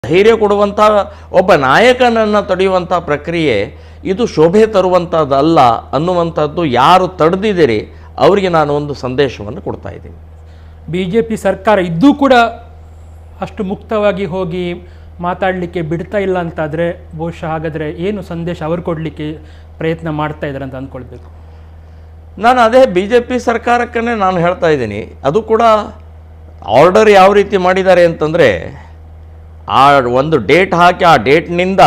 ಧೈರ್ಯ ಕೊಡುವಂಥ ಒಬ್ಬ ನಾಯಕನನ್ನು ತಡೆಯುವಂಥ ಪ್ರಕ್ರಿಯೆ ಇದು ಶೋಭೆ ತರುವಂಥದ್ದಲ್ಲ ಅನ್ನುವಂಥದ್ದು ಯಾರು ತಡೆದಿದ್ದೀರಿ ಅವರಿಗೆ ನಾನು ಒಂದು ಸಂದೇಶವನ್ನು ಕೊಡ್ತಾ ಇದ್ದೀನಿ. BJP ಸರ್ಕಾರ ಇದ್ದೂ ಕೂಡ ಅಷ್ಟು ಮುಕ್ತವಾಗಿ ಹೋಗಿ ಮಾತಾಡಲಿಕ್ಕೆ ಬಿಡ್ತಾ ಇಲ್ಲ ಅಂತಾದರೆ ಬಹುಶಃ ಹಾಗಾದರೆ ಏನು ಸಂದೇಶ ಅವರು ಕೊಡಲಿಕ್ಕೆ ಪ್ರಯತ್ನ ಮಾಡ್ತಾ ಇದ್ದಾರೆ ಅಂತ ಅಂದ್ಕೊಳ್ಬೇಕು. ನಾನು ಅದೇ BJP ಸರ್ಕಾರಕ್ಕೇ ನಾನು ಹೇಳ್ತಾ ಇದ್ದೀನಿ. ಅದು ಕೂಡ ಆರ್ಡರ್ ಯಾವ ರೀತಿ ಮಾಡಿದ್ದಾರೆ ಅಂತಂದರೆ, ಆ ಒಂದು ಡೇಟ್ ಹಾಕಿ ಆ ಡೇಟ್ನಿಂದ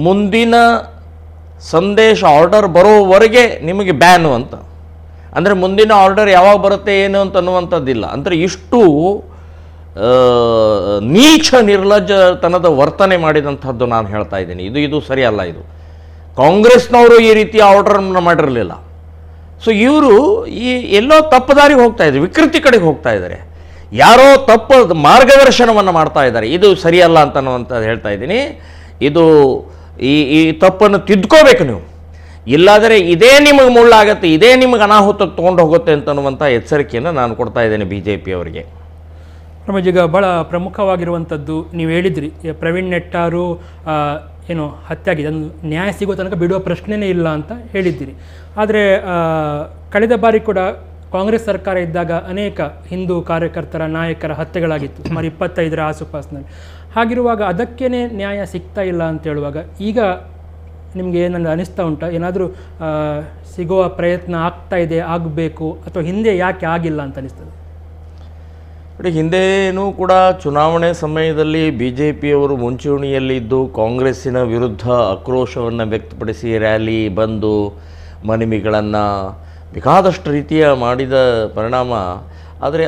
ಮುಂದಿನ ಸಂದೇಶ ಆರ್ಡರ್ ಬರೋವರೆಗೆ ನಿಮಗೆ ಬ್ಯಾನು ಅಂತ. ಅಂದರೆ ಮುಂದಿನ ಆರ್ಡರ್ ಯಾವಾಗ ಬರುತ್ತೆ ಏನು ಅಂತ ಅನ್ನುವಂಥದ್ದಿಲ್ಲ. ಅಂದರೆ ಇಷ್ಟು ನೀಚ ನಿರ್ಲಜ್ಜತನದ ವರ್ತನೆ ಮಾಡಿದಂಥದ್ದು ನಾನು ಹೇಳ್ತಾ ಇದ್ದೀನಿ. ಇದು ಸರಿಯಲ್ಲ. ಇದು ಕಾಂಗ್ರೆಸ್ನವರು ಈ ರೀತಿಯ ಆರ್ಡರನ್ನು ಮಾಡಿರಲಿಲ್ಲ. ಸೊ ಇವರು ಈ ಎಲ್ಲೋ ತಪ್ಪುದಾರಿಗೆ ಹೋಗ್ತಾ ಇದ್ದಾರೆ, ವಿಕೃತಿ ಕಡೆಗೆ ಹೋಗ್ತಾ ಇದ್ದಾರೆ, ಯಾರೋ ತಪ್ಪು ಮಾರ್ಗದರ್ಶನವನ್ನು ಮಾಡ್ತಾ ಇದ್ದಾರೆ. ಇದು ಸರಿಯಲ್ಲ ಅಂತನ್ನುವಂಥದ್ದು ಹೇಳ್ತಾ ಇದ್ದೀನಿ. ಇದು ಈ ತಪ್ಪನ್ನು ತಿದ್ಕೋಬೇಕು ನೀವು, ಇಲ್ಲಾದರೆ ಇದೇ ನಿಮಗೆ ಮುಳ್ಳಾಗತ್ತೆ, ಇದೇ ನಿಮಗೆ ಅನಾಹುತಕ್ಕೆ ತೊಗೊಂಡು ಹೋಗುತ್ತೆ ಅಂತನ್ನುವಂಥ ಎಚ್ಚರಿಕೆಯನ್ನು ನಾನು ಕೊಡ್ತಾ ಇದ್ದೇನೆ BJP ಅವರಿಗೆ. ರಮೇಶ್, ಈಗ ಭಾಳ ಪ್ರಮುಖವಾಗಿರುವಂಥದ್ದು ನೀವು ಹೇಳಿದ್ರಿ, ಪ್ರವೀಣ್ ನೆಟ್ಟಾರು ಏನು ಹತ್ಯೆ ಆಗಿದೆ, ಅದು ನ್ಯಾಯ ಸಿಗೋ ತನಕ ಬಿಡುವ ಪ್ರಶ್ನೆನೇ ಇಲ್ಲ ಅಂತ ಹೇಳಿದ್ದೀರಿ. ಆದರೆ ಕಳೆದ ಬಾರಿ ಕೂಡ ಕಾಂಗ್ರೆಸ್ ಸರ್ಕಾರ ಇದ್ದಾಗ ಅನೇಕ ಹಿಂದೂ ಕಾರ್ಯಕರ್ತರ ನಾಯಕರ ಹತ್ಯೆಗಳಾಗಿತ್ತು, ಸುಮಾರು 25ರ ಆಸುಪಾಸಿನಲ್ಲಿ. ಹಾಗಿರುವಾಗ ಅದಕ್ಕೇ ನ್ಯಾಯ ಸಿಗ್ತಾ ಇಲ್ಲ ಅಂತ ಹೇಳುವಾಗ ಈಗ ನಿಮಗೆ ಏನಂದ್ರೆ ಅನಿಸ್ತಾ ಉಂಟಾ, ಏನಾದರೂ ಸಿಗುವ ಪ್ರಯತ್ನ ಆಗ್ತಾ ಇದೆ, ಆಗಬೇಕು, ಅಥವಾ ಹಿಂದೆ ಯಾಕೆ ಆಗಿಲ್ಲ ಅಂತ ಅನಿಸ್ತದೆ? ನೋಡಿ, ಹಿಂದೇನೂ ಕೂಡ ಚುನಾವಣೆ ಸಮಯದಲ್ಲಿ BJPಯವರು ಮುಂಚೂಣಿಯಲ್ಲಿದ್ದು ಕಾಂಗ್ರೆಸ್ಸಿನ ವಿರುದ್ಧ ಆಕ್ರೋಶವನ್ನು ವ್ಯಕ್ತಪಡಿಸಿ ರ್ಯಾಲಿ ಬಂದು ಮನವಿಗಳನ್ನು ಬೇಕಾದಷ್ಟು ರೀತಿಯ ಮಾಡಿದ ಪರಿಣಾಮ. ಆದರೆ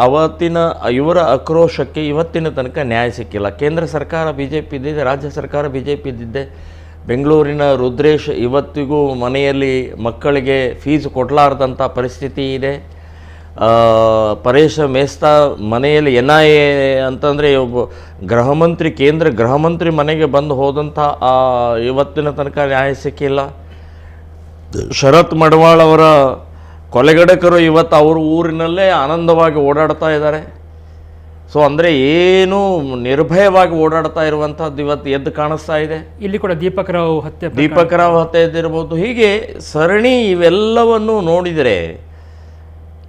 ಅವತ್ತಿನ ಇವರ ಆಕ್ರೋಶಕ್ಕೆ ಇವತ್ತಿನ ತನಕ ನ್ಯಾಯ ಸಿಕ್ಕಿಲ್ಲ. ಕೇಂದ್ರ ಸರ್ಕಾರ BJP ಇದ್ದಿದೆ, ರಾಜ್ಯ ಸರ್ಕಾರ BJP ಇದ್ದಿದ್ದೆ. ಬೆಂಗಳೂರಿನ ರುದ್ರೇಶ್ ಇವತ್ತಿಗೂ ಮನೆಯಲ್ಲಿ ಮಕ್ಕಳಿಗೆ ಫೀಸ್ ಕೊಡಲಾರ್ದಂಥ ಪರಿಸ್ಥಿತಿ ಇದೆ. ಪರೇಶ ಮೇಸ್ತಾ ಮನೆಯಲ್ಲಿ NIA ಅಂತಂದರೆ ಒಬ್ಬ ಗೃಹಮಂತ್ರಿ, ಕೇಂದ್ರ ಗೃಹಮಂತ್ರಿ ಮನೆಗೆ ಬಂದು ಹೋದಂಥ ಇವತ್ತಿನ ತನಕ ನ್ಯಾಯ ಸಿಕ್ಕಿಲ್ಲ. ಶರತ್ ಮಡವಾಳ್ ಅವರ ಕೊಲೆಗಡಕರು ಇವತ್ತು ಅವ್ರ ಊರಿನಲ್ಲೇ ಆನಂದವಾಗಿ ಓಡಾಡ್ತಾ ಇದ್ದಾರೆ. ಸೊ ಅಂದರೆ ಏನು ನಿರ್ಭಯವಾಗಿ ಓಡಾಡ್ತಾ ಇರುವಂಥದ್ದು ಇವತ್ತು ಎದ್ದು ಕಾಣಿಸ್ತಾ ಇದೆ. ಇಲ್ಲಿ ಕೂಡ ದೀಪಕ್ ರಾವ್ ಹತ್ಯೆ ಇದ್ದಿರ್ಬೋದು. ಹೀಗೆ ಸರಣಿ ಇವೆಲ್ಲವನ್ನು ನೋಡಿದರೆ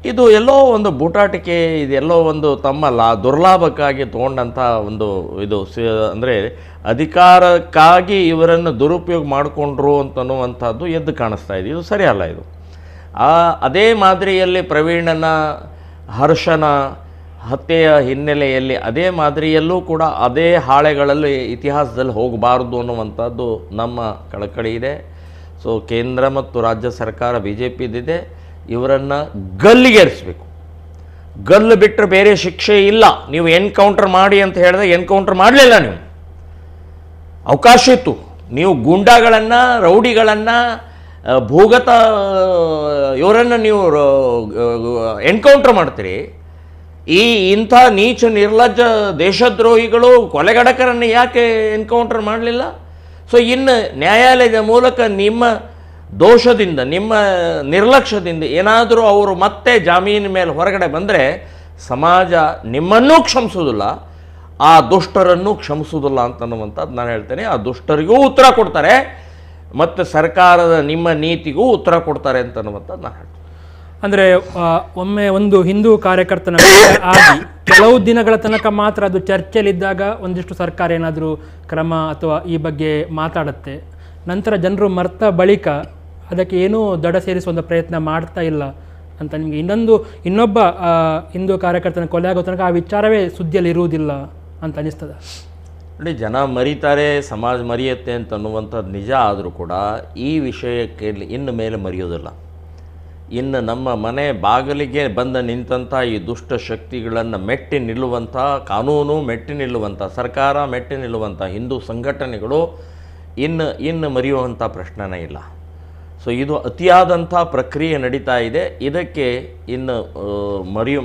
ಇದು ಎಲ್ಲೋ ಒಂದು ಬೂಟಾಟಿಕೆ, ಇದೆಲ್ಲೋ ಒಂದು ತಮ್ಮ ದುರ್ಲಾಭಕ್ಕಾಗಿ ತೊಗೊಂಡಂಥ ಒಂದು ಇದು ಅಂದರೆ ಅಧಿಕಾರಕ್ಕಾಗಿ ಇವರನ್ನು ದುರುಪಯೋಗ ಮಾಡಿಕೊಂಡ್ರು ಅಂತನ್ನುವಂಥದ್ದು ಎದ್ದು ಕಾಣಿಸ್ತಾ ಇದೆ. ಇದು ಸರಿಯಲ್ಲ. ಇದು ಅದೇ ಮಾದರಿಯಲ್ಲಿ ಪ್ರವೀಣನ ಹರ್ಷನ ಹತ್ಯೆಯ ಹಿನ್ನೆಲೆಯಲ್ಲಿ ಅದೇ ಮಾದರಿಯಲ್ಲೂ ಕೂಡ ಅದೇ ಹಾಳೆಗಳಲ್ಲಿ ಇತಿಹಾಸದಲ್ಲಿ ಹೋಗಬಾರ್ದು ಅನ್ನುವಂಥದ್ದು ನಮ್ಮ ಕಳಕಳಿ ಇದೆ. ಸೊ ಕೇಂದ್ರ ಮತ್ತು ರಾಜ್ಯ ಸರ್ಕಾರ BJP ಇದ್ದಿದೆ, ಇವರನ್ನು ಗಲ್ಲಿಗೇರಿಸಬೇಕು. ಗಲ್ಲು ಬಿಟ್ಟರೆ ಬೇರೆ ಶಿಕ್ಷೆ ಇಲ್ಲ. ನೀವು ಎನ್ಕೌಂಟರ್ ಮಾಡಿ ಅಂತ ಹೇಳಿದ್ರೆ ಎನ್ಕೌಂಟರ್ ಮಾಡಲಿಲ್ಲ. ನೀವು ಅವಕಾಶ ಇತ್ತು. ನೀವು ಗೂಂಡಾಗಳನ್ನು, ರೌಡಿಗಳನ್ನು, ಭೂಗತ ಇವರನ್ನು ನೀವು ಎನ್ಕೌಂಟರ್ ಮಾಡ್ತೀರಿ. ಇಂಥ ನೀಚ ನಿರ್ಲಜ್ಜ ದೇಶದ್ರೋಹಿಗಳು, ಕೊಲೆಗಡಕರನ್ನು ಯಾಕೆ ಎನ್ಕೌಂಟರ್ ಮಾಡಲಿಲ್ಲ? ಸೊ ಇನ್ನು ನ್ಯಾಯಾಲಯದ ಮೂಲಕ ನಿಮ್ಮ ದೋಷದಿಂದ, ನಿಮ್ಮ ನಿರ್ಲಕ್ಷ್ಯದಿಂದ ಏನಾದರೂ ಅವರು ಮತ್ತೆ ಜಾಮೀನು ಮೇಲೆ ಹೊರಗಡೆ ಬಂದರೆ ಸಮಾಜ ನಿಮ್ಮನ್ನೂ ಕ್ಷಮಿಸೋದಿಲ್ಲ, ಆ ದುಷ್ಟರನ್ನು ಕ್ಷಮಿಸೋದಿಲ್ಲ ಅಂತನ್ನುವಂಥದ್ದು ನಾನು ಹೇಳ್ತೇನೆ. ಆ ದುಷ್ಟರಿಗೂ ಉತ್ತರ ಕೊಡ್ತಾರೆ ಮತ್ತು ಸರ್ಕಾರದ ನಿಮ್ಮ ನೀತಿಗೂ ಉತ್ತರ ಕೊಡ್ತಾರೆ ಅಂತನ್ನುವಂಥದ್ದು ನಾನು ಹೇಳ್ತೇನೆ. ಅಂದರೆ ಒಮ್ಮೆ ಒಂದು ಹಿಂದೂ ಕಾರ್ಯಕರ್ತನ ಆಗಿ ಕೆಲವು ದಿನಗಳ ತನಕ ಮಾತ್ರ ಅದು ಚರ್ಚೆಯಲ್ಲಿದ್ದಾಗ ಒಂದಿಷ್ಟು ಸರ್ಕಾರ ಏನಾದರೂ ಕ್ರಮ ಅಥವಾ ಈ ಬಗ್ಗೆ ಮಾತಾಡುತ್ತೆ. ನಂತರ ಜನರು ಮರ್ತ ಬಳಿಕ ಅದಕ್ಕೆ ಏನೂ ದಡ ಸೇರಿಸುವಂಥ ಪ್ರಯತ್ನ ಮಾಡ್ತಾ ಇಲ್ಲ ಅಂತ ನಿಮಗೆ ಇನ್ನೊಬ್ಬ ಹಿಂದೂ ಕಾರ್ಯಕರ್ತನ ಕೊಲೆ ಆಗೋ ತನಕ ಆ ವಿಚಾರವೇ ಸುದ್ದಿಯಲ್ಲಿ ಇರುವುದಿಲ್ಲ ಅಂತ ಅನಿಸ್ತದೆ. ನೋಡಿ, ಜನ ಮರೀತಾರೆ, ಸಮಾಜ ಮರೆಯುತ್ತೆ ಅಂತನ್ನುವಂಥದ್ದು ನಿಜ. ಆದರೂ ಕೂಡ ಈ ವಿಷಯಕ್ಕೆ ಇನ್ನು ಮೇಲೆ ಮರೆಯೋದಿಲ್ಲ. ಇನ್ನು ನಮ್ಮ ಮನೆ ಬಾಗಿಲಿಗೆ ಬಂದ ನಿಂತಹ ಈ ದುಷ್ಟ ಶಕ್ತಿಗಳನ್ನು ಮೆಟ್ಟಿ ನಿಲ್ಲುವಂಥ, ಕಾನೂನು ಮೆಟ್ಟಿ ನಿಲ್ಲುವಂಥ, ಸರ್ಕಾರ ಮೆಟ್ಟಿ ನಿಲ್ಲುವಂಥ ಹಿಂದೂ ಸಂಘಟನೆಗಳು ಇನ್ನು ಮರೆಯುವಂಥ ಪ್ರಶ್ನೆನೇ ಇಲ್ಲ. ಸೊ ಇದು ಅತಿಯಾದಂಥ ಪ್ರಕ್ರಿಯೆ ನಡೀತಾ ಇದೆ. ಇದಕ್ಕೆ ಇನ್ನು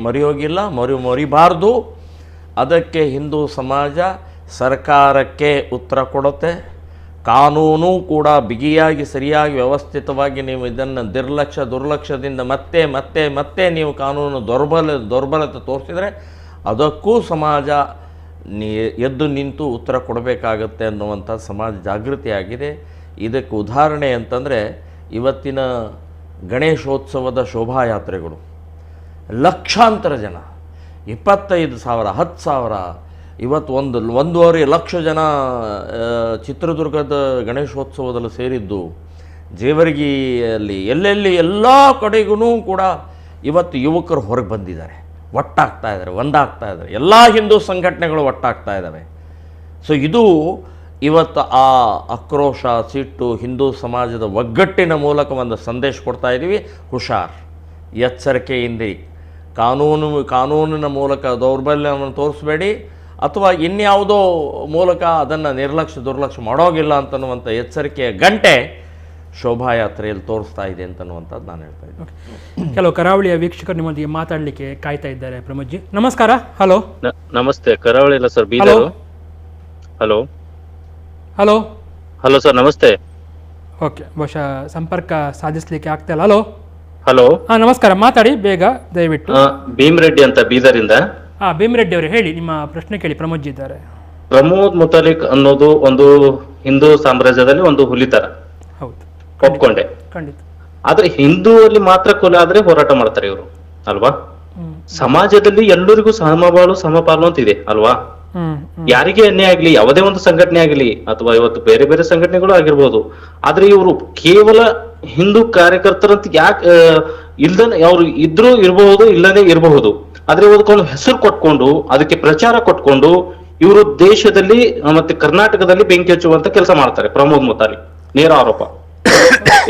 ಮರೆಯೋಗಿಲ್ಲ, ಮರಿಬಾರ್ದು. ಅದಕ್ಕೆ ಹಿಂದೂ ಸಮಾಜ ಸರ್ಕಾರಕ್ಕೆ ಉತ್ತರ ಕೊಡುತ್ತೆ. ಕಾನೂನು ಕೂಡ ಬಿಗಿಯಾಗಿ ಸರಿಯಾಗಿ ವ್ಯವಸ್ಥಿತವಾಗಿ ನೀವು ಇದನ್ನು ದುರ್ಲಕ್ಷ್ಯದಿಂದ ಮತ್ತೆ ನೀವು ಕಾನೂನು ದುರ್ಬಲತೆ ತೋರಿಸಿದರೆ ಅದಕ್ಕೂ ಸಮಾಜ ಎದ್ದು ನಿಂತು ಉತ್ತರ ಕೊಡಬೇಕಾಗತ್ತೆ ಅನ್ನುವಂಥ ಸಮಾಜ ಜಾಗೃತಿ ಆಗಿದೆ. ಇದಕ್ಕೆ ಉದಾಹರಣೆ ಅಂತಂದರೆ ಇವತ್ತಿನ ಗಣೇಶೋತ್ಸವದ ಶೋಭಾಯಾತ್ರೆಗಳು, ಲಕ್ಷಾಂತರ ಜನ, 25,000, 10,000, ಇವತ್ತು 1.5 ಲಕ್ಷ ಜನ ಚಿತ್ರದುರ್ಗದ ಗಣೇಶೋತ್ಸವದಲ್ಲಿ ಸೇರಿದ್ದು, ಜೇವರ್ಗಿಯಲ್ಲಿ ಎಲ್ಲೆಲ್ಲಿ ಎಲ್ಲ ಕಡೆಗೂ ಕೂಡ ಇವತ್ತು ಯುವಕರು ಹೊರಗೆ ಬಂದಿದ್ದಾರೆ, ಒಟ್ಟಾಗ್ತಾ ಇದ್ದಾರೆ, ಒಂದಾಗ್ತಾ ಇದ್ದಾರೆ, ಎಲ್ಲ ಹಿಂದೂ ಸಂಘಟನೆಗಳು ಒಟ್ಟಾಗ್ತಾ ಇದ್ದಾವೆ. ಸೊ ಇದು ಇವತ್ತು ಆ ಆಕ್ರೋಶ, ಸಿಟ್ಟು, ಹಿಂದೂ ಸಮಾಜದ ಒಗ್ಗಟ್ಟಿನ ಮೂಲಕ ಒಂದು ಸಂದೇಶ ಕೊಡ್ತಾ ಇದ್ದೀವಿ. ಹುಷಾರ್, ಎಚ್ಚರಿಕೆಯಿಂದಿರಿ. ಕಾನೂನಿನ ಮೂಲಕ ದೌರ್ಬಲ್ಯವನ್ನು ತೋರಿಸಬೇಡಿ, ಅಥವಾ ಇನ್ಯಾವುದೋ ಮೂಲಕ ಅದನ್ನು ದುರ್ಲಕ್ಷ್ಯ ಮಾಡೋಗಿಲ್ಲ ಅಂತನ್ನುವಂಥ ಎಚ್ಚರಿಕೆಯ ಗಂಟೆ ಶೋಭಾಯಾತ್ರೆಯಲ್ಲಿ ತೋರಿಸ್ತಾ ಇದೆ ಅಂತನ್ನುವಂಥದ್ದು ನಾನು ಹೇಳ್ತಾ ಇದ್ದೀನಿ. ಕೆಲವು ಕರಾವಳಿಯ ವೀಕ್ಷಕರು ನಿಮ್ಮೊಂದಿಗೆ ಮಾತಾಡಲಿಕ್ಕೆ ಕಾಯ್ತಾ ಇದ್ದಾರೆ. ಪ್ರಮೋದ್ಜಿ ನಮಸ್ಕಾರ. ಹಲೋ ನಮಸ್ತೆ. ಕರಾವಳಿ ಇಲ್ಲ sir, Bidar. Hello hello hello sir, ನಮಸ್ತೆ. ಓಕೆ, ಬಹುಶಃ ಸಂಪರ್ಕ ಸಾಧಿಸ್ಲಿಕ್ಕೆ ಆಗ್ತಾ ಇಲ್ಲ. ಹಲೋ ಹಲೋ, ಹಾಂ ನಮಸ್ಕಾರ, ಮಾತಾಡಿ ಬೇಗ ದಯವಿಟ್ಟು. ಭೀಮ್ ರೆಡ್ಡಿ ಅಂತ ಬೀದರಿಂದ. ಭೀಮ್ ರೆಡ್ಡಿ ಅವರು ಹೇಳಿ, ನಿಮ್ಮ ಪ್ರಶ್ನೆ ಕೇಳಿ. ಪ್ರಮೋದ್ಜಿ ಇದ್ದಾರೆ. ಪ್ರಮೋದ್ ಮುತಾಲಿಕ್ ಅನ್ನೋದು ಒಂದು ಹಿಂದೂ ಸಾಮ್ರಾಜ್ಯದಲ್ಲಿ ಒಂದು ಹುಲಿತರ, ಹೌದು, ಒಪ್ಕೊಂಡೆ. ಖಂಡಿತ. ಆದ್ರೆ ಹಿಂದೂ ಅಲ್ಲಿ ಮಾತ್ರ ಕೊಲೆ ಆದ್ರೆ ಹೋರಾಟ ಮಾಡ್ತಾರೆ ಇವರು, ಅಲ್ವಾ? ಸಮಾಜದಲ್ಲಿ ಎಲ್ಲರಿಗೂ ಸಮಬಾಳು ಸಮಪಾಲು ಅಂತ ಇದೆ, ಅಲ್ವಾ? ಯಾರಿಗೆ ಅನ್ಯಾಯ ಆಗ್ಲಿ, ಯಾವುದೇ ಒಂದು ಸಂಘಟನೆ ಆಗಲಿ, ಅಥವಾ ಇವತ್ತು ಬೇರೆ ಬೇರೆ ಸಂಘಟನೆಗಳು ಆಗಿರ್ಬೋದು, ಆದ್ರೆ ಇವರು ಕೇವಲ ಹಿಂದೂ ಕಾರ್ಯಕರ್ತರಂತ ಯಾಕೆ ಇಲ್ದನೆ ಅವ್ರು ಇದ್ರೂ ಇರಬಹುದು, ಇಲ್ಲದೆ ಇರಬಹುದು, ಆದ್ರೆ ಅದಕ್ಕೊಂದು ಹೆಸರು ಕೊಟ್ಕೊಂಡು, ಅದಕ್ಕೆ ಪ್ರಚಾರ ಕೊಟ್ಕೊಂಡು ಇವರು ದೇಶದಲ್ಲಿ ಮತ್ತೆ ಕರ್ನಾಟಕದಲ್ಲಿ ಬೆಂಕಿ ಹಚ್ಚುವಂತ ಕೆಲಸ ಮಾಡ್ತಾರೆ. ಪ್ರಮೋದ್ ಮುತಾಲಿಕ್ ನೇರ ಆರೋಪ.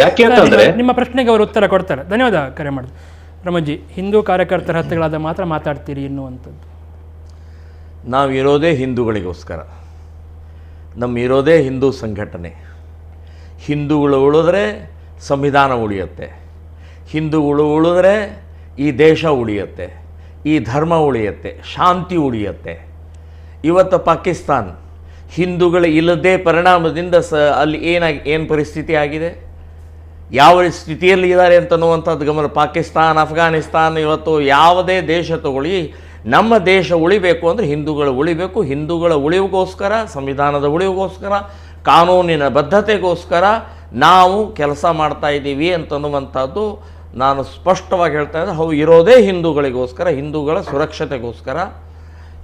ಯಾಕೆ ಅಂತಂದ್ರೆ ನಿಮ್ಮ ಪ್ರಶ್ನೆಗೆ ಅವರು ಉತ್ತರ ಕೊಡ್ತಾರೆ. ಧನ್ಯವಾದ ಕರೆ ಮಾಡಿದ್ರು. ಪ್ರಮೋದ್ಜಿ, ಹಿಂದೂ ಕಾರ್ಯಕರ್ತರ ಹತ್ಯೆಗಳಾದ ಮಾತ್ರ ಮಾತಾಡ್ತೀರಿ ಎನ್ನುವಂಥದ್ದು. ನಾವಿರೋದೇ ಹಿಂದೂಗಳಿಗೋಸ್ಕರ, ನಮ್ಮಿರೋದೇ ಹಿಂದೂ ಸಂಘಟನೆ. ಹಿಂದೂಗಳು ಉಳಿದ್ರೆ ಸಂವಿಧಾನ ಉಳಿಯುತ್ತೆ, ಹಿಂದೂಗಳು ಉಳಿದ್ರೆ ಈ ದೇಶ ಉಳಿಯುತ್ತೆ, ಈ ಧರ್ಮ ಉಳಿಯುತ್ತೆ, ಶಾಂತಿ ಉಳಿಯುತ್ತೆ. ಇವತ್ತು ಪಾಕಿಸ್ತಾನ್ ಹಿಂದೂಗಳು ಇಲ್ಲದೇ ಪರಿಣಾಮದಿಂದ ಅಲ್ಲಿ ಏನು ಪರಿಸ್ಥಿತಿ ಆಗಿದೆ, ಯಾವ ಸ್ಥಿತಿಯಲ್ಲಿ ಇದ್ದಾರೆ ಅಂತನ್ನುವಂಥದ್ದು ಗಮನ. ಪಾಕಿಸ್ತಾನ್, ಅಫ್ಘಾನಿಸ್ತಾನ್, ಇವತ್ತು ಯಾವುದೇ ದೇಶ ತಗೊಳ್ಳಿ, ನಮ್ಮ ದೇಶ ಉಳಿಬೇಕು ಅಂದರೆ ಹಿಂದೂಗಳು ಉಳಿಬೇಕು. ಹಿಂದೂಗಳ ಉಳಿವಿಗೋಸ್ಕರ, ಸಂವಿಧಾನದ ಉಳಿವಿಗೋಸ್ಕರ, ಕಾನೂನಿನ ಬದ್ಧತೆಗೋಸ್ಕರ ನಾವು ಕೆಲಸ ಮಾಡ್ತಾ ಇದ್ದೀವಿ ಅಂತನ್ನುವಂಥದ್ದು ನಾನು ಸ್ಪಷ್ಟವಾಗಿ ಹೇಳ್ತಾ ಇದ್ದೆ. ಅವು ಇರೋದೇ ಹಿಂದೂಗಳಿಗೋಸ್ಕರ, ಹಿಂದೂಗಳ ಸುರಕ್ಷತೆಗೋಸ್ಕರ,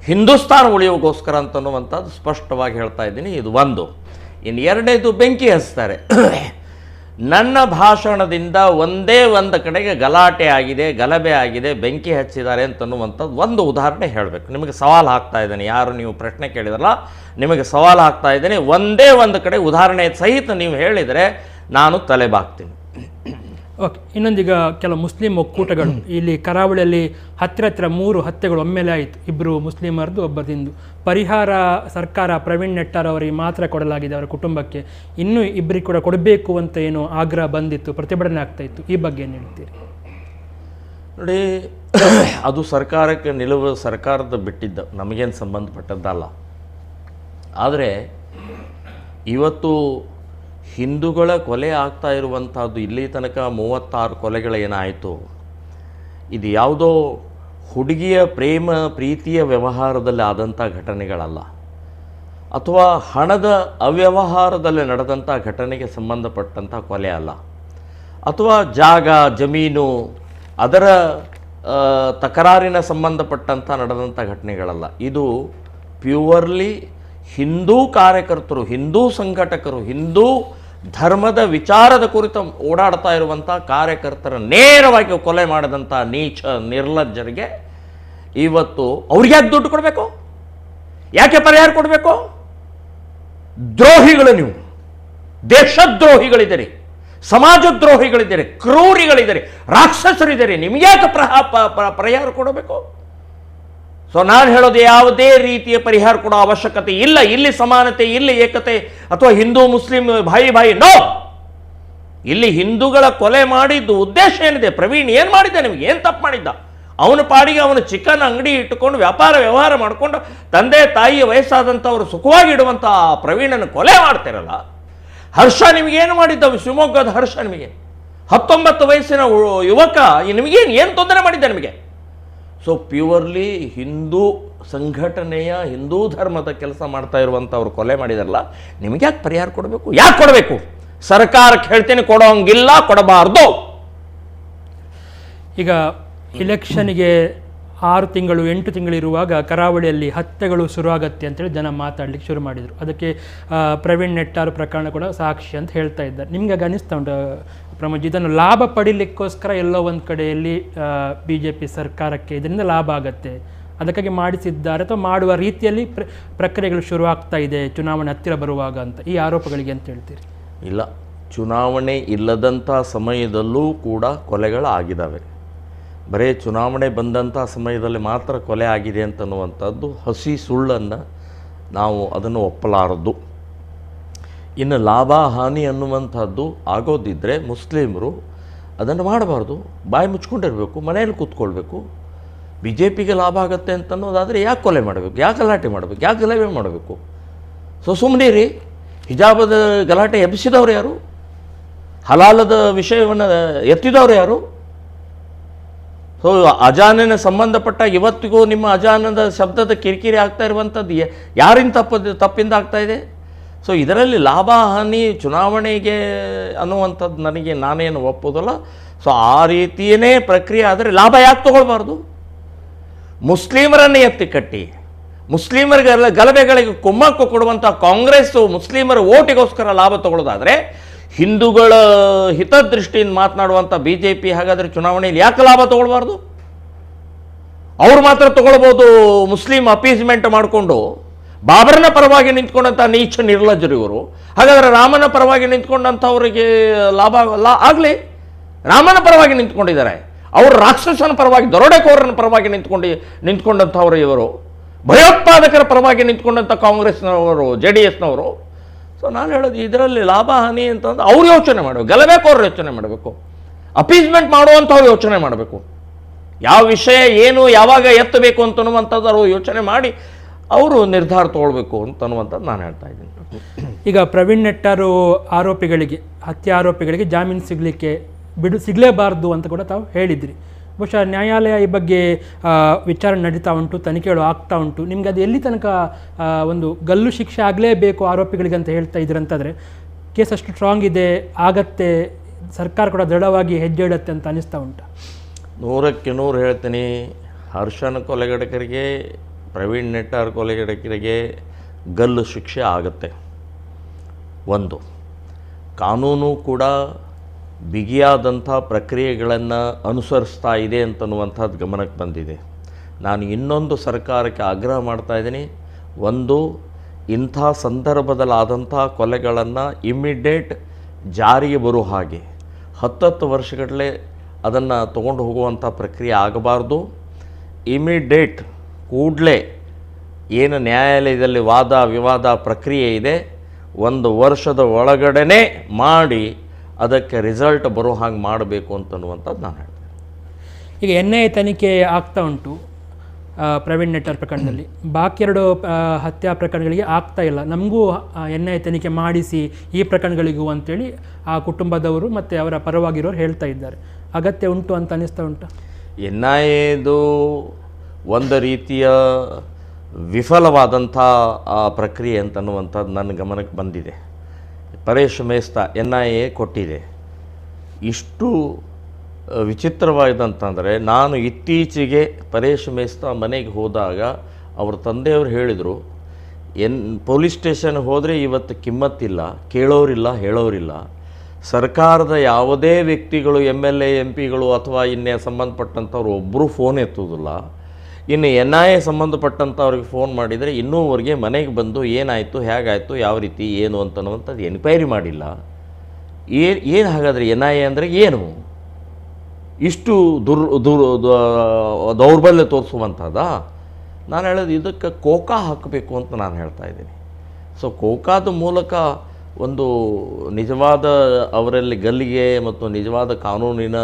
ಹಿಂದೂಸ್ತಾನ ಉಳಿಯೋಗೋಸ್ಕರ ಅಂತನ್ನುವಂಥದ್ದು ಸ್ಪಷ್ಟವಾಗಿ ಹೇಳ್ತಾ ಇದ್ದೀನಿ. ಇದು ಒಂದು. ಇನ್ನು ಎರಡನೇದು, ಬೆಂಕಿ ಹಚ್ತಾರೆ. ನನ್ನ ಭಾಷಣದಿಂದ ಒಂದೇ ಒಂದು ಕಡೆಗೆ ಗಲಾಟೆ ಆಗಿದೆ, ಗಲಭೆ ಆಗಿದೆ, ಬೆಂಕಿ ಹಚ್ಚಿದ್ದಾರೆ ಅಂತನ್ನುವಂಥದ್ದು ಒಂದು ಉದಾಹರಣೆ ಹೇಳಬೇಕು. ನಿಮಗೆ ಸವಾಲು ಹಾಕ್ತಾ ಇದ್ದೇನೆ, ಯಾರು ನೀವು ಪ್ರಶ್ನೆ ಕೇಳಿದ್ರಲ್ಲ, ನಿಮಗೆ ಸವಾಲು ಹಾಕ್ತಾ ಇದ್ದೇನೆ. ಒಂದೇ ಒಂದು ಕಡೆ ಉದಾಹರಣೆ ಸಹಿತ ನೀವು ಹೇಳಿದರೆ ನಾನು ತಲೆಬಾಗ್ತೀನಿ. ಓಕೆ, ಇನ್ನೊಂದೀಗ ಕೆಲವು ಮುಸ್ಲಿಂ ಒಕ್ಕೂಟಗಳು ಇಲ್ಲಿ ಕರಾವಳಿಯಲ್ಲಿ ಹತ್ತಿರ 3 ಹತ್ಯೆಗಳು ಒಮ್ಮೆಲೆ ಆಯಿತು. ಇಬ್ಬರು ಮುಸ್ಲಿಮರದು, ಒಬ್ಬರು ಹಿಂದೂ. ಪರಿಹಾರ ಸರ್ಕಾರ ಪ್ರವೀಣ್ ನೆಟ್ಟಾರ್ ಅವರಿಗೆ ಮಾತ್ರ ಕೊಡಲಾಗಿದೆ, ಅವರ ಕುಟುಂಬಕ್ಕೆ. ಇನ್ನೂ ಇಬ್ಬರಿಗೆ ಕೂಡ ಕೊಡಬೇಕು ಅಂತ ಏನೋ ಆಗ್ರಹ ಬಂದಿತ್ತು, ಪ್ರತಿಭಟನೆ ಆಗ್ತಾ ಇತ್ತು. ಈ ಬಗ್ಗೆ ಏನು ಹೇಳ್ತೀರಿ? ನೋಡಿ, ಅದು ಸರ್ಕಾರಕ್ಕೆ ನಿಲುವು, ಸರ್ಕಾರದ ಬಿಟ್ಟಿದ್ದ, ನಮಗೇನು ಸಂಬಂಧಪಟ್ಟದ್ದಲ್ಲ. ಆದರೆ ಇವತ್ತು ಹಿಂದೂಗಳ ಕೊಲೆ ಆಗ್ತಾ ಇರುವಂಥದ್ದು, ಇಲ್ಲಿ ತನಕ 36 ಕೊಲೆಗಳೇನಾಯಿತು, ಇದು ಯಾವುದೋ ಹುಡುಗಿಯ ಪ್ರೀತಿಯ ವ್ಯವಹಾರದಲ್ಲಿ ಆದಂಥ ಘಟನೆಗಳಲ್ಲ, ಅಥವಾ ಹಣದ ಅವ್ಯವಹಾರದಲ್ಲಿ ನಡೆದಂಥ ಘಟನೆಗೆ ಸಂಬಂಧಪಟ್ಟಂಥ ಕೊಲೆ ಅಲ್ಲ, ಅಥವಾ ಜಾಗ ಜಮೀನು ಅದರ ತಕರಾರಿನ ಸಂಬಂಧಪಟ್ಟಂಥ ನಡೆದಂಥ ಘಟನೆಗಳಲ್ಲ. ಇದು ಪ್ಯೂರ್ಲಿ ಹಿಂದೂ ಕಾರ್ಯಕರ್ತರು, ಹಿಂದೂ ಸಂಘಟಕರು, ಹಿಂದೂ ಧರ್ಮದ ವಿಚಾರದ ಕುರಿತು ಓಡಾಡ್ತಾ ಇರುವಂಥ ಕಾರ್ಯಕರ್ತರ ನೇರವಾಗಿ ಕೊಲೆ ಮಾಡಿದಂಥ ನೀಚ ನಿರ್ಲಜ್ಜರಿಗೆ ಇವತ್ತು ಅವ್ರಿಗೆ ಯಾಕೆ ದುಡ್ಡು ಕೊಡಬೇಕು, ಯಾಕೆ ಪರಿಹಾರ ಕೊಡಬೇಕು? ದ್ರೋಹಿಗಳು ನೀವು, ದೇಶದ್ರೋಹಿಗಳಿದ್ದೀರಿ, ಸಮಾಜದ್ರೋಹಿಗಳಿದ್ದೀರಿ, ಕ್ರೂರಿಗಳಿದ್ದೀರಿ, ರಾಕ್ಷಸರಿದ್ದೀರಿ. ನಿಮ್ಗೆ ಯಾಕೆ ಪರಿಹಾರ ಕೊಡಬೇಕು? ಸೊ ನಾನು ಹೇಳೋದು, ಯಾವುದೇ ರೀತಿಯ ಪರಿಹಾರ ಕೊಡೋ ಅವಶ್ಯಕತೆ ಇಲ್ಲ. ಇಲ್ಲಿ ಸಮಾನತೆ, ಇಲ್ಲಿ ಏಕತೆ, ಅಥವಾ ಹಿಂದೂ ಮುಸ್ಲಿಂ ಭಾಯಿ ನೋ. ಇಲ್ಲಿ ಹಿಂದೂಗಳ ಕೊಲೆ ಮಾಡಿದ್ದು ಉದ್ದೇಶ ಏನಿದೆ? ಪ್ರವೀಣ್ ಏನು ಮಾಡಿದ್ದ? ನಿಮಗೆ ಏನು ತಪ್ಪು ಮಾಡಿದ್ದ? ಅವನ ಪಾಡಿಗೆ ಅವನು ಚಿಕನ್ ಅಂಗಡಿ ಇಟ್ಟುಕೊಂಡು ವ್ಯವಹಾರ ಮಾಡಿಕೊಂಡು ತಂದೆ ತಾಯಿಯ ವಯಸ್ಸಾದಂಥವ್ರು ಸುಖವಾಗಿ ಇಡುವಂಥ ಪ್ರವೀಣನ ಕೊಲೆ ಮಾಡ್ತಿರಲ್ಲ. ಹರ್ಷ ನಿಮಗೇನು ಮಾಡಿದ್ದ? ಶಿವಮೊಗ್ಗದ ಹರ್ಷ ನಿಮಗೆ 19 ವಯಸ್ಸಿನ ಯುವಕ, ನಿಮಗೇನು ತೊಂದರೆ ಮಾಡಿದ್ದ ನಿಮಗೆ? ಸೊ ಪ್ಯೂರ್ಲಿ ಹಿಂದೂ ಸಂಘಟನೆಯ ಹಿಂದೂ ಧರ್ಮದ ಕೆಲಸ ಮಾಡ್ತಾ ಇರುವಂಥವ್ರು ಕೊಲೆ ಮಾಡಿದಾರಲ್ಲ, ನಿಮಗೆ ಯಾಕೆ ಪರಿಹಾರ ಕೊಡಬೇಕು? ಯಾಕೆ ಕೊಡಬೇಕು? ಸರ್ಕಾರಕ್ಕೆ ಹೇಳ್ತೇನೆ, ಕೊಡೋಂಗಿಲ್ಲ, ಕೊಡಬಾರ್ದು. ಈಗ ಇಲೆಕ್ಷನ್ಗೆ 6 ತಿಂಗಳು 8 ತಿಂಗಳಿರುವಾಗ ಕರಾವಳಿಯಲ್ಲಿ ಹತ್ಯೆಗಳು ಶುರುವಾಗತ್ತೆ ಅಂತೇಳಿ ಜನ ಮಾತಾಡಲಿಕ್ಕೆ ಶುರು ಮಾಡಿದರು. ಅದಕ್ಕೆ ಪ್ರವೀಣ್ ನೆಟ್ಟಾರು ಪ್ರಕರಣ ಕೂಡ ಸಾಕ್ಷಿ ಅಂತ ಹೇಳ್ತಾ ಇದ್ದಾರೆ. ನಿಮ್ಗೆ ಆಗ ಅನಿಸ್ತಾ ಉಂಟು ಪ್ರಮೋದ್, ಇದನ್ನು ಲಾಭ ಪಡೀಲಿಕ್ಕೋಸ್ಕರ ಎಲ್ಲೋ ಒಂದು ಕಡೆಯಲ್ಲಿ BJP ಸರ್ಕಾರಕ್ಕೆ ಇದರಿಂದ ಲಾಭ ಆಗತ್ತೆ, ಅದಕ್ಕಾಗಿ ಮಾಡಿಸಿದ್ದಾರೆ ಅಥವಾ ಮಾಡುವ ರೀತಿಯಲ್ಲಿ ಪ್ರಕ್ರಿಯೆಗಳು ಶುರುವಾಗ್ತಾ ಇದೆ ಚುನಾವಣೆ ಹತ್ತಿರ ಬರುವಾಗ ಅಂತ ಈ ಆರೋಪಗಳಿಗೆ ಅಂತ ಹೇಳ್ತೀರಿ? ಇಲ್ಲ, ಚುನಾವಣೆ ಇಲ್ಲದಂಥ ಸಮಯದಲ್ಲೂ ಕೂಡ ಕೊಲೆಗಳಾಗಿದ್ದಾವೆ. ಬರೀ ಚುನಾವಣೆ ಬಂದಂಥ ಸಮಯದಲ್ಲಿ ಮಾತ್ರ ಕೊಲೆ ಆಗಿದೆ ಅಂತನ್ನುವಂಥದ್ದು ಹಸಿ ಸುಳ್ಳನ್ನು ನಾವು ಅದನ್ನು ಒಪ್ಪಲಾರದು. ಇನ್ನು ಲಾಭ ಹಾನಿ ಅನ್ನುವಂಥದ್ದು ಆಗೋದಿದ್ದರೆ ಮುಸ್ಲಿಮರು ಅದನ್ನು ಮಾಡಬಾರ್ದು, ಬಾಯಿ ಮುಚ್ಕೊಂಡಿರಬೇಕು, ಮನೆಯಲ್ಲಿ ಕೂತ್ಕೊಳ್ಬೇಕು. BJPಗೆ ಲಾಭ ಆಗುತ್ತೆ ಅಂತನ್ನೋದಾದರೆ ಯಾಕೆ ಕೊಲೆ ಮಾಡಬೇಕು, ಯಾಕೆ ಗಲಾಟೆ ಮಾಡಬೇಕು, ಯಾಕೆ ಗಲಭೆ ಮಾಡಬೇಕು? ಸುಮ್ಮನೆ ರೀ. ಹಿಜಾಬದ ಗಲಾಟೆ ಎಬ್ಬಿಸಿದವ್ರು ಯಾರು? ಹಲಾಲದ ವಿಷಯವನ್ನು ಎತ್ತಿದವ್ರು ಯಾರು? ಅಜಾನಿನ ಸಂಬಂಧಪಟ್ಟಾಗ ಇವತ್ತಿಗೂ ನಿಮ್ಮ ಅಜಾನದ ಶಬ್ದದ ಕಿರಿಕಿರಿ ಆಗ್ತಾ ಇರುವಂಥದ್ದು ಯಾರಿಂದ ತಪ್ಪಿಂದ ಆಗ್ತಾ ಇದೆ? ಇದರಲ್ಲಿ ಲಾಭ ಹಾನಿ ಚುನಾವಣೆಗೆ ಅನ್ನುವಂಥದ್ದು ನನಗೆ ನಾನೇನು ಒಪ್ಪೋದಲ್ಲ. ಆ ರೀತಿಯೇ ಪ್ರಕ್ರಿಯೆ ಆದರೆ ಲಾಭ ಯಾಕೆ ತಗೊಳ್ಬಾರ್ದು? ಮುಸ್ಲಿಮರನ್ನೇ ಎತ್ತಿ ಕಟ್ಟಿ ಮುಸ್ಲಿಮರಿಗೆಲ್ಲ ಗಲಭೆಗಳಿಗೆ ಕುಮ್ಮಕ್ಕು ಕೊಡುವಂಥ ಕಾಂಗ್ರೆಸ್ಸು ಮುಸ್ಲಿಮರ ಓಟಿಗೋಸ್ಕರ ಲಾಭ ತಗೊಳ್ಳೋದಾದರೆ, ಹಿಂದೂಗಳ ಹಿತದೃಷ್ಟಿಯಿಂದ ಮಾತನಾಡುವಂಥ BJP ಹಾಗಾದರೆ ಚುನಾವಣೆಯಲ್ಲಿ ಯಾಕೆ ಲಾಭ ತಗೊಳ್ಬಾರ್ದು? ಅವ್ರು ಮಾತ್ರ ತಗೊಳ್ಬೋದು. ಮುಸ್ಲಿಂ ಅಪೀಸ್ಮೆಂಟ್ ಮಾಡಿಕೊಂಡು ಬಾಬರನ ಪರವಾಗಿ ನಿಂತ್ಕೊಂಡಂಥ ನೀಚ ನಿರ್ಲಜ್ಜರು ಇವರು. ಹಾಗಾದರೆ ರಾಮನ ಪರವಾಗಿ ನಿಂತ್ಕೊಂಡಂಥವ್ರಿಗೆ ಲಾಭ ಆಗಲಿ. ರಾಮನ ಪರವಾಗಿ ನಿಂತ್ಕೊಂಡಿದ್ದಾರೆ, ಅವರು ರಾಕ್ಷಸನ ಪರವಾಗಿ, ದರೋಡೆಕೋರನ ಪರವಾಗಿ ನಿಂತ್ಕೊಂಡಂಥವ್ರು ಇವರು. ಭಯೋತ್ಪಾದಕರ ಪರವಾಗಿ ನಿಂತ್ಕೊಂಡಂಥ ಕಾಂಗ್ರೆಸ್ನವರು, JDSನವರು. ನಾನು ಹೇಳೋದು ಇದರಲ್ಲಿ ಲಾಭ ಹಾನಿ ಅಂತಂದ್ರೆ ಅವ್ರು ಯೋಚನೆ ಮಾಡಬೇಕು, ಗಲಭೆಕೋರರು ಯೋಚನೆ ಮಾಡಬೇಕು, ಅಪೀಸ್ಮೆಂಟ್ ಮಾಡುವಂಥವ್ರು ಯೋಚನೆ ಮಾಡಬೇಕು. ಯಾವ ವಿಷಯ ಏನು ಯಾವಾಗ ಎತ್ತಬೇಕು ಅಂತನ್ನುವಂಥದ್ದು ಅವರು ಯೋಚನೆ ಮಾಡಿ ಅವರು ನಿರ್ಧಾರ ತಗೊಳ್ಬೇಕು ಅಂತನ್ನುವಂಥದ್ದು ನಾನು ಹೇಳ್ತಾ ಇದ್ದೀನಿ. ಈಗ ಪ್ರವೀಣ್ ನೆಟ್ಟಾರು ಹತ್ಯೆ ಆರೋಪಿಗಳಿಗೆ ಜಾಮೀನು ಸಿಗಲೇಬಾರ್ದು ಅಂತ ಕೂಡ ತಾವು ಹೇಳಿದ್ರಿ. ಬಹುಶಃ ನ್ಯಾಯಾಲಯ ಈ ಬಗ್ಗೆ ವಿಚಾರಣೆ ನಡೀತಾ ಉಂಟು, ತನಿಖೆಗಳು ಆಗ್ತಾ ಉಂಟು. ನಿಮ್ಗೆ ಅದು ಎಲ್ಲಿ ತನಕ ಒಂದು ಗಲ್ಲು ಶಿಕ್ಷೆ ಆಗಲೇಬೇಕು ಆರೋಪಿಗಳಿಗೆ ಅಂತ ಹೇಳ್ತಾ ಇದ್ರಂತಾದರೆ, ಕೇಸ್ ಅಷ್ಟು ಸ್ಟ್ರಾಂಗ್ ಇದೆ, ಆಗತ್ತೆ, ಸರ್ಕಾರ ಕೂಡ ದೃಢವಾಗಿ ಹೆಜ್ಜೆ ಇಡತ್ತೆ ಅಂತ ಅನಿಸ್ತಾ ಉಂಟು? 100ಕ್ಕೆ 100 ಹೇಳ್ತೀನಿ. ಹರ್ಷನ ಕೊಲೆಗಡಕರಿಗೆ, ಪ್ರವೀಣ್ ನೆಟ್ಟಾರ್ ಕೊಲೆಗಡಕರಿಗೆ ಗಲ್ಲು ಶಿಕ್ಷೆ ಆಗುತ್ತೆ. ಒಂದು, ಕಾನೂನು ಕೂಡ ಬಿಗಿಯಾದಂಥ ಪ್ರಕ್ರಿಯೆಗಳನ್ನು ಅನುಸರಿಸ್ತಾ ಇದೆ ಅಂತನ್ನುವಂಥದ್ದು ಗಮನಕ್ಕೆ ಬಂದಿದೆ. ನಾನು ಇನ್ನೊಂದು ಸರ್ಕಾರಕ್ಕೆ ಆಗ್ರಹ ಮಾಡ್ತಾಯಿದ್ದೀನಿ. ಒಂದು, ಇಂಥ ಸಂದರ್ಭದಲ್ಲಾದಂಥ ಕೊಲೆಗಳನ್ನು ಇಮ್ಮಿಡಿಯೇಟ್ ಜಾರಿಗೆ ಬರೋ ಹಾಗೆ 10 ವರ್ಷಗಟ್ಟಲೆ ಅದನ್ನು ತೊಗೊಂಡು ಹೋಗುವಂಥ ಪ್ರಕ್ರಿಯೆ ಆಗಬಾರ್ದು. ಇಮಿಡಿಯೇಟ್ ಕೂಡಲೇ ಏನು ನ್ಯಾಯಾಲಯದಲ್ಲಿ ವಾದ ವಿವಾದ ಪ್ರಕ್ರಿಯೆ ಇದೆ, 1 ವರ್ಷದ ಒಳಗಡೆ ಮಾಡಿ ಅದಕ್ಕೆ ರಿಸಲ್ಟ್ ಬರೋ ಹಾಗೆ ಮಾಡಬೇಕು ಅಂತನ್ನುವಂಥದ್ದು ನಾನು ಹೇಳ್ತೇನೆ. ಈಗ NIA ತನಿಖೆ ಆಗ್ತಾ ಉಂಟು ಪ್ರವೀಣ್ ನೆಟ್ಟಾರ್ ಪ್ರಕರಣದಲ್ಲಿ, ಬಾಕಿ 2 ಹತ್ಯಾ ಪ್ರಕರಣಗಳಿಗೆ ಆಗ್ತಾ ಇಲ್ಲ. ನಮಗೂ NIA ತನಿಖೆ ಮಾಡಿಸಿ ಈ ಪ್ರಕರಣಗಳಿಗೂ ಅಂತೇಳಿ ಆ ಕುಟುಂಬದವರು ಮತ್ತು ಅವರ ಪರವಾಗಿರೋರು ಹೇಳ್ತಾ ಇದ್ದಾರೆ. ಅಗತ್ಯ ಉಂಟು ಅಂತ ಅನ್ನಿಸ್ತಾ ಉಂಟು? NIAದು ಒಂದು ರೀತಿಯ ವಿಫಲವಾದಂಥ ಆ ಪ್ರಕ್ರಿಯೆ ಅಂತನ್ನುವಂಥದ್ದು ನನ್ನ ಗಮನಕ್ಕೆ ಬಂದಿದೆ. ಪರೇಶ್ ಮೇಸ್ತಾ NIA ಕೊಟ್ಟಿದೆ. ಇಷ್ಟು ವಿಚಿತ್ರವಾದಂತಂದರೆ, ನಾನು ಇತ್ತೀಚೆಗೆ ಪರೇಶ್ ಮೇಸ್ತಾ ಮನೆಗೆ ಹೋದಾಗ ಅವ್ರ ತಂದೆಯವರು ಹೇಳಿದರು, ಪೊಲೀಸ್ ಸ್ಟೇಷನ್ಗೆ ಹೋದರೆ ಇವತ್ತು ಕಿಮ್ಮತ್ತಿಲ್ಲ, ಕೇಳೋರಿಲ್ಲ, ಹೇಳೋರಿಲ್ಲ. ಸರ್ಕಾರದ ಯಾವುದೇ ವ್ಯಕ್ತಿಗಳು MLA MP ಗಳು ಅಥವಾ ಇನ್ನೇ ಸಂಬಂಧಪಟ್ಟಂಥವ್ರು ಒಬ್ಬರು ಫೋನ್ ಎತ್ತುವುದಿಲ್ಲ. ಇನ್ನು NIA ಸಂಬಂಧಪಟ್ಟಂಥವ್ರಿಗೆ ಫೋನ್ ಮಾಡಿದರೆ ಇನ್ನೂವರೆಗೆ ಮನೆಗೆ ಬಂದು ಏನಾಯಿತು, ಹೇಗಾಯಿತು, ಯಾವ ರೀತಿ ಏನು ಅಂತನ್ನುವಂಥದ್ದು ಎನ್ಕ್ವೈರಿ ಮಾಡಿಲ್ಲ. ಏನು ಹಾಗಾದರೆ NIA ಅಂದರೆ ಏನು? ಇಷ್ಟು ದೌರ್ಬಲ್ಯ ತೋರಿಸುವಂಥದ್ದಾ? ನಾನು ಹೇಳೋದು ಇದಕ್ಕೆ ಕೋಕಾ ಹಾಕಬೇಕು ಅಂತ ನಾನು ಹೇಳ್ತಾ ಇದ್ದೀನಿ. ಕೋಕಾದ ಮೂಲಕ ಒಂದು ನಿಜವಾದ ಅವರಲ್ಲಿ ಗಲ್ಲಿಗೆ ಮತ್ತು ನಿಜವಾದ ಕಾನೂನಿನ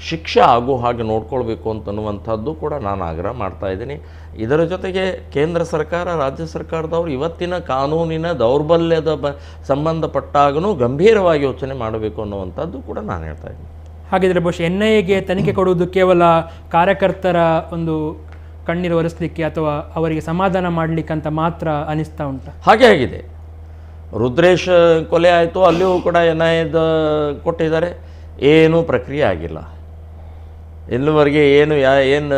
ಶಿಕ್ಷೆ ಆಗೋ ಹಾಗೆ ನೋಡ್ಕೊಳ್ಬೇಕು ಅಂತನ್ನುವಂಥದ್ದು ಕೂಡ ನಾನು ಆಗ್ರಹ ಮಾಡ್ತಾಯಿದ್ದೀನಿ. ಇದರ ಜೊತೆಗೆ ಕೇಂದ್ರ ಸರ್ಕಾರ, ರಾಜ್ಯ ಸರ್ಕಾರದವರು ಇವತ್ತಿನ ಕಾನೂನಿನ ದೌರ್ಬಲ್ಯದ ಸಂಬಂಧಪಟ್ಟಾಗೂ ಗಂಭೀರವಾಗಿ ಯೋಚನೆ ಮಾಡಬೇಕು ಅನ್ನುವಂಥದ್ದು ಕೂಡ ನಾನು ಹೇಳ್ತಾಯಿದ್ದೀನಿ. ಹಾಗಿದ್ರೆ ಬಹುಶಃ NIAಗೆ ತನಿಖೆ ಕೊಡುವುದು ಕೇವಲ ಕಾರ್ಯಕರ್ತರ ಒಂದು ಕಣ್ಣೀರು ಒರೆಸ್ಲಿಕ್ಕೆ ಅಥವಾ ಅವರಿಗೆ ಸಮಾಧಾನ ಮಾಡಲಿಕ್ಕೆ ಅಂತ ಮಾತ್ರ ಅನಿಸ್ತಾ ಉಂಟಾ? ಹಾಗೆ ಆಗಿದೆ. ರುದ್ರೇಶ್ ಕೊಲೆ ಆಯಿತು, ಅಲ್ಲಿಯೂ ಕೂಡ NIAದ ಕೊಟ್ಟಿದ್ದಾರೆ, ಏನೂ ಪ್ರಕ್ರಿಯೆ ಆಗಿಲ್ಲ ಇಲ್ಲಿವರೆಗೆ. ಏನು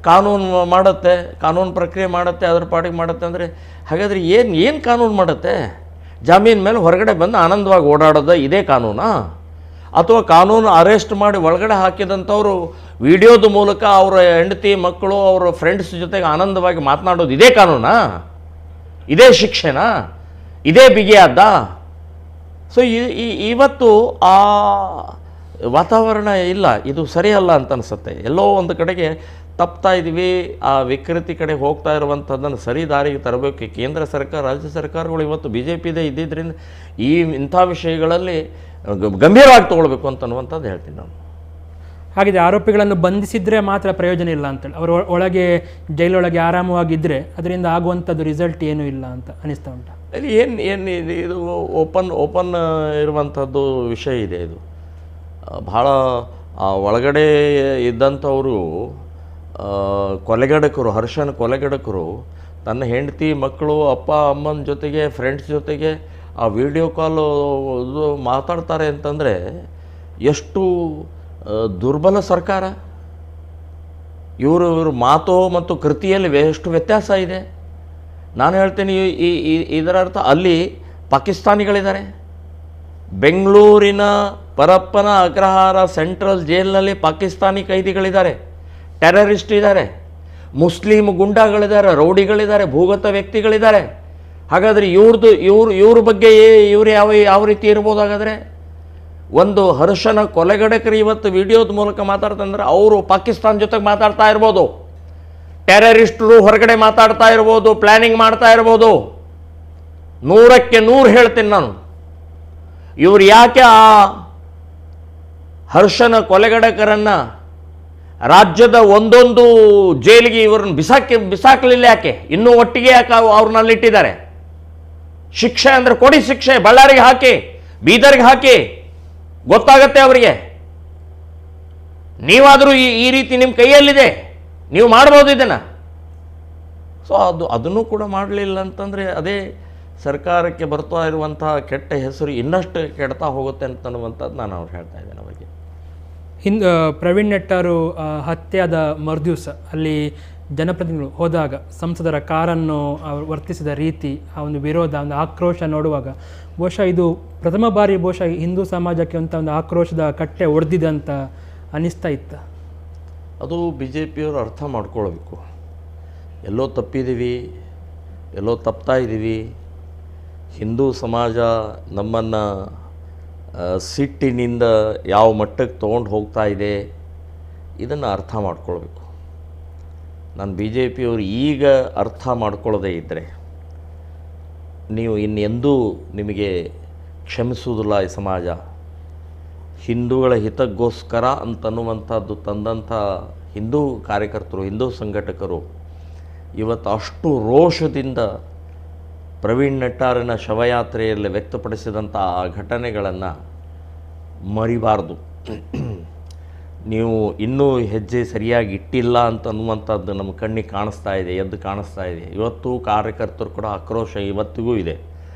ಕಾನೂನು ಮಾಡುತ್ತೆ, ಕಾನೂನು ಪ್ರಕ್ರಿಯೆ ಮಾಡುತ್ತೆ, ಅದ್ರ ಪಾಟಿಗೆ ಮಾಡುತ್ತೆ ಅಂದರೆ ಹಾಗಾದರೆ ಏನು ಕಾನೂನು ಮಾಡುತ್ತೆ? ಜಾಮೀನು ಮೇಲೆ ಹೊರಗಡೆ ಬಂದು ಆನಂದವಾಗಿ ಓಡಾಡೋದು ಇದೇ ಕಾನೂನಾ? ಅಥವಾ ಕಾನೂನು ಅರೆಸ್ಟ್ ಮಾಡಿ ಒಳಗಡೆ ಹಾಕಿದಂಥವ್ರು ವಿಡಿಯೋದ ಮೂಲಕ ಅವರ ಹೆಂಡತಿ ಮಕ್ಕಳು ಅವರ ಫ್ರೆಂಡ್ಸ್ ಜೊತೆಗೆ ಆನಂದವಾಗಿ ಮಾತನಾಡೋದು ಇದೇ ಕಾನೂನಾ? ಇದೇ ಶಿಕ್ಷೆನಾ? ಇದೇ ಬಿಗಿಯಾದ? ಸೊ ಇವತ್ತು ಆ ವಾತಾವರಣ ಇಲ್ಲ, ಇದು ಸರಿಯಲ್ಲ ಅಂತ ಅನಿಸುತ್ತೆ. ಎಲ್ಲೋ ಒಂದು ಕಡೆಗೆ ತಪ್ತಾ ಇದ್ದೀವಿ, ಆ ವಿಕೃತಿ ಕಡೆ ಹೋಗ್ತಾ ಇರುವಂಥದ್ದನ್ನು ಸರಿ ದಾರಿಗೆ ತರಬೇಕು ಕೇಂದ್ರ ಸರ್ಕಾರ, ರಾಜ್ಯ ಸರ್ಕಾರಗಳು. ಇವತ್ತು BJPದೇ ಇದ್ದಿದ್ದರಿಂದ ಇಂಥ ವಿಷಯಗಳಲ್ಲಿ ಗಂಭೀರವಾಗಿ ತೊಗೊಳ್ಬೇಕು ಅಂತನ್ನುವಂಥದ್ದು ಹೇಳ್ತೀನಿ ನಾನು. ಹಾಗಿದ್ರೆ ಆರೋಪಿಗಳನ್ನು ಬಂಧಿಸಿದ್ರೆ ಮಾತ್ರ ಪ್ರಯೋಜನ ಇಲ್ಲ ಅಂತೇಳಿ, ಅವರು ಒಳಗೆ ಜೈಲೊಳಗೆ ಆರಾಮವಾಗಿದ್ದರೆ ಅದರಿಂದ ಆಗುವಂಥದ್ದು ರಿಸಲ್ಟ್ ಏನೂ ಇಲ್ಲ ಅಂತ ಅನಿಸ್ತಾ ಉಂಟು. ಅಲ್ಲಿ ಏನು ಇದು ಓಪನ್ ಇರುವಂಥದ್ದು ವಿಷಯ ಇದೆ. ಇದು ಭಾಳ ಒಳಗಡೆ ಇದ್ದಂಥವರು ಕೊಲೆಗಡಕರು, ಹರ್ಷನ ಕೊಲೆಗಡಕರು ತನ್ನ ಹೆಂಡತಿ ಮಕ್ಕಳು ಅಪ್ಪ ಅಮ್ಮನ ಜೊತೆಗೆ ಫ್ರೆಂಡ್ಸ್ ಜೊತೆಗೆ ಆ ವಿಡಿಯೋ ಕಾಲು ಮಾತಾಡ್ತಾರೆ ಅಂತಂದರೆ ಎಷ್ಟು ದುರ್ಬಲ ಸರ್ಕಾರ. ಇವರು ಮಾತು ಮತ್ತು ಕೃತಿಯಲ್ಲಿ ಎಷ್ಟು ವ್ಯತ್ಯಾಸ ಇದೆ. ನಾನು ಹೇಳ್ತೀನಿ, ಇದರ ಅರ್ಥ ಅಲ್ಲಿ ಪಾಕಿಸ್ತಾನಿಗಳಿದ್ದಾರೆ. ಬೆಂಗಳೂರಿನ ಪರಪ್ಪನ ಅಗ್ರಹಾರ ಸೆಂಟ್ರಲ್ ಜೈಲಿನಲ್ಲಿ ಪಾಕಿಸ್ತಾನಿ ಕೈದಿಗಳಿದ್ದಾರೆ, ಟೆರರಿಸ್ಟ್ ಇದ್ದಾರೆ, ಮುಸ್ಲಿಂ ಗುಂಡಾಗಳಿದ್ದಾರೆ, ರೌಡಿಗಳಿದ್ದಾರೆ, ಭೂಗತ ವ್ಯಕ್ತಿಗಳಿದ್ದಾರೆ. ಹಾಗಾದರೆ ಇವ್ರ ಬಗ್ಗೆ ಇವರು ಯಾವ ರೀತಿ ಇರ್ಬೋದು? ಹಾಗಾದರೆ ಒಂದು ಹರ್ಷನ ಕೊಲೆಗಡಕರು ಇವತ್ತು ವಿಡಿಯೋದ ಮೂಲಕ ಮಾತಾಡ್ತಂದ್ರೆ ಅವರು ಪಾಕಿಸ್ತಾನ ಜೊತೆಗೆ ಮಾತಾಡ್ತಾ ಇರ್ಬೋದು, ಟೆರರಿಸ್ಟರು ಹೊರಗಡೆ ಮಾತಾಡ್ತಾ ಇರ್ಬೋದು, ಪ್ಲ್ಯಾನಿಂಗ್ ಮಾಡ್ತಾ ಇರ್ಬೋದು. 100ಕ್ಕೆ 100 ಹೇಳ್ತೀನಿ ನಾನು. ಇವರು ಯಾಕೆ ಆ ಹರ್ಷನ ಕೊಲೆಗಡಕರನ್ನು ರಾಜ್ಯದ ಒಂದೊಂದು ಜೈಲಿಗೆ ಇವ್ರನ್ನ ಬಿಸಾಕಲಿಲ್ಲ? ಯಾಕೆ ಇನ್ನೂ ಒಟ್ಟಿಗೆ ಯಾಕೆ ಅವ್ರನ್ನಲ್ಲಿಟ್ಟಿದ್ದಾರೆ? ಶಿಕ್ಷೆ ಅಂದರೆ ಕೊಡಿ ಶಿಕ್ಷೆ, ಬಳ್ಳಾರಿಗೆ ಹಾಕಿ, ಬೀದರ್ಗೆ ಹಾಕಿ, ಗೊತ್ತಾಗತ್ತೆ ಅವರಿಗೆ. ನೀವಾದರೂ ಈ ರೀತಿ ನಿಮ್ಮ ಕೈಯಲ್ಲಿದೆ, ನೀವು ಮಾಡ್ಬೋದು ಇದನ್ನು. ಸೊ ಅದನ್ನು ಕೂಡ ಮಾಡಲಿಲ್ಲ ಅಂತಂದರೆ ಅದೇ ಸರ್ಕಾರಕ್ಕೆ ಬರ್ತಾ ಇರುವಂತಹ ಕೆಟ್ಟ ಹೆಸರು ಇನ್ನಷ್ಟು ಕೆಡ್ತಾ ಹೋಗುತ್ತೆ ಅಂತನ್ನುವಂಥದ್ದು ನಾನು ಅವ್ರು ಹೇಳ್ತಾ ಇದ್ದೇನೆ ಅವರಿಗೆ. ಪ್ರವೀಣ್ ನೆಟ್ಟಾರು ಹತ್ಯೆಯಾದ ಮರುದಿವಸ ಅಲ್ಲಿ ಜನಪ್ರತಿನಿಧಿಗಳು ಹೋದಾಗ ಸಂಸದರ ಕಾರನ್ನು ಅವರು ವರ್ತಿಸಿದ ರೀತಿ, ಆ ಒಂದು ವಿರೋಧ, ಒಂದು ಆಕ್ರೋಶ ನೋಡುವಾಗ ಬಹುಶಃ ಇದು ಪ್ರಥಮ ಬಾರಿ ಬಹುಶಃ ಹಿಂದೂ ಸಮಾಜಕ್ಕೆ ಅಂತ ಒಂದು ಆಕ್ರೋಶದ ಕಟ್ಟೆ ಒಡೆದಿದೆ ಅಂತ ಅನಿಸ್ತಾ ಇತ್ತ. ಅದು BJPಯವರು ಅರ್ಥ ಮಾಡ್ಕೊಳ್ಬೇಕು. ಎಲ್ಲೋ ತಪ್ಪಿದ್ದೀವಿ, ಎಲ್ಲೋ ತಪ್ತಾ ಇದ್ದೀವಿ, ಹಿಂದೂ ಸಮಾಜ ನಮ್ಮನ್ನು ಸಿಟ್ಟಿನಿಂದ ಯಾವ ಮಟ್ಟಕ್ಕೆ ತೊಗೊಂಡು ಹೋಗ್ತಾ ಇದೆ, ಇದನ್ನು ಅರ್ಥ ಮಾಡ್ಕೊಳ್ಬೇಕು. ನಾನು BJPಯವರು ಈಗ ಅರ್ಥ ಮಾಡ್ಕೊಳ್ಳೋದೇ ಇದ್ದರೆ ನೀವು ಇನ್ನೆಂದೂ ನಿಮಗೆ ಕ್ಷಮಿಸುವುದಿಲ್ಲ ಈ ಸಮಾಜ. ಹಿಂದೂಗಳ ಹಿತಕ್ಕೋಸ್ಕರ ಅಂತನ್ನುವಂಥದ್ದು ತಂದಂಥ ಹಿಂದೂ ಕಾರ್ಯಕರ್ತರು, ಹಿಂದೂ ಸಂಘಟಕರು ಇವತ್ತು ಅಷ್ಟು ರೋಷದಿಂದ ಪ್ರವೀಣ್ ನೆಟ್ಟಾರನ ಶವಯಾತ್ರೆಯಲ್ಲಿ ವ್ಯಕ್ತಪಡಿಸಿದಂಥ ಆ ಘಟನೆಗಳನ್ನು ಮರಿಬಾರ್ದು. ನೀವು ಇನ್ನೂ ಹೆಜ್ಜೆ ಸರಿಯಾಗಿ ಇಟ್ಟಿಲ್ಲ ಅಂತನ್ನುವಂಥದ್ದು ನಮ್ಮ ಕಣ್ಣಿಗೆ ಕಾಣಿಸ್ತಾ ಇದೆ, ಎದ್ದು ಕಾಣಿಸ್ತಾ ಇದೆ. ಇವತ್ತು ಕಾರ್ಯಕರ್ತರು ಕೂಡ ಆಕ್ರೋಶ ಇವತ್ತಿಗೂ ಇದೆ.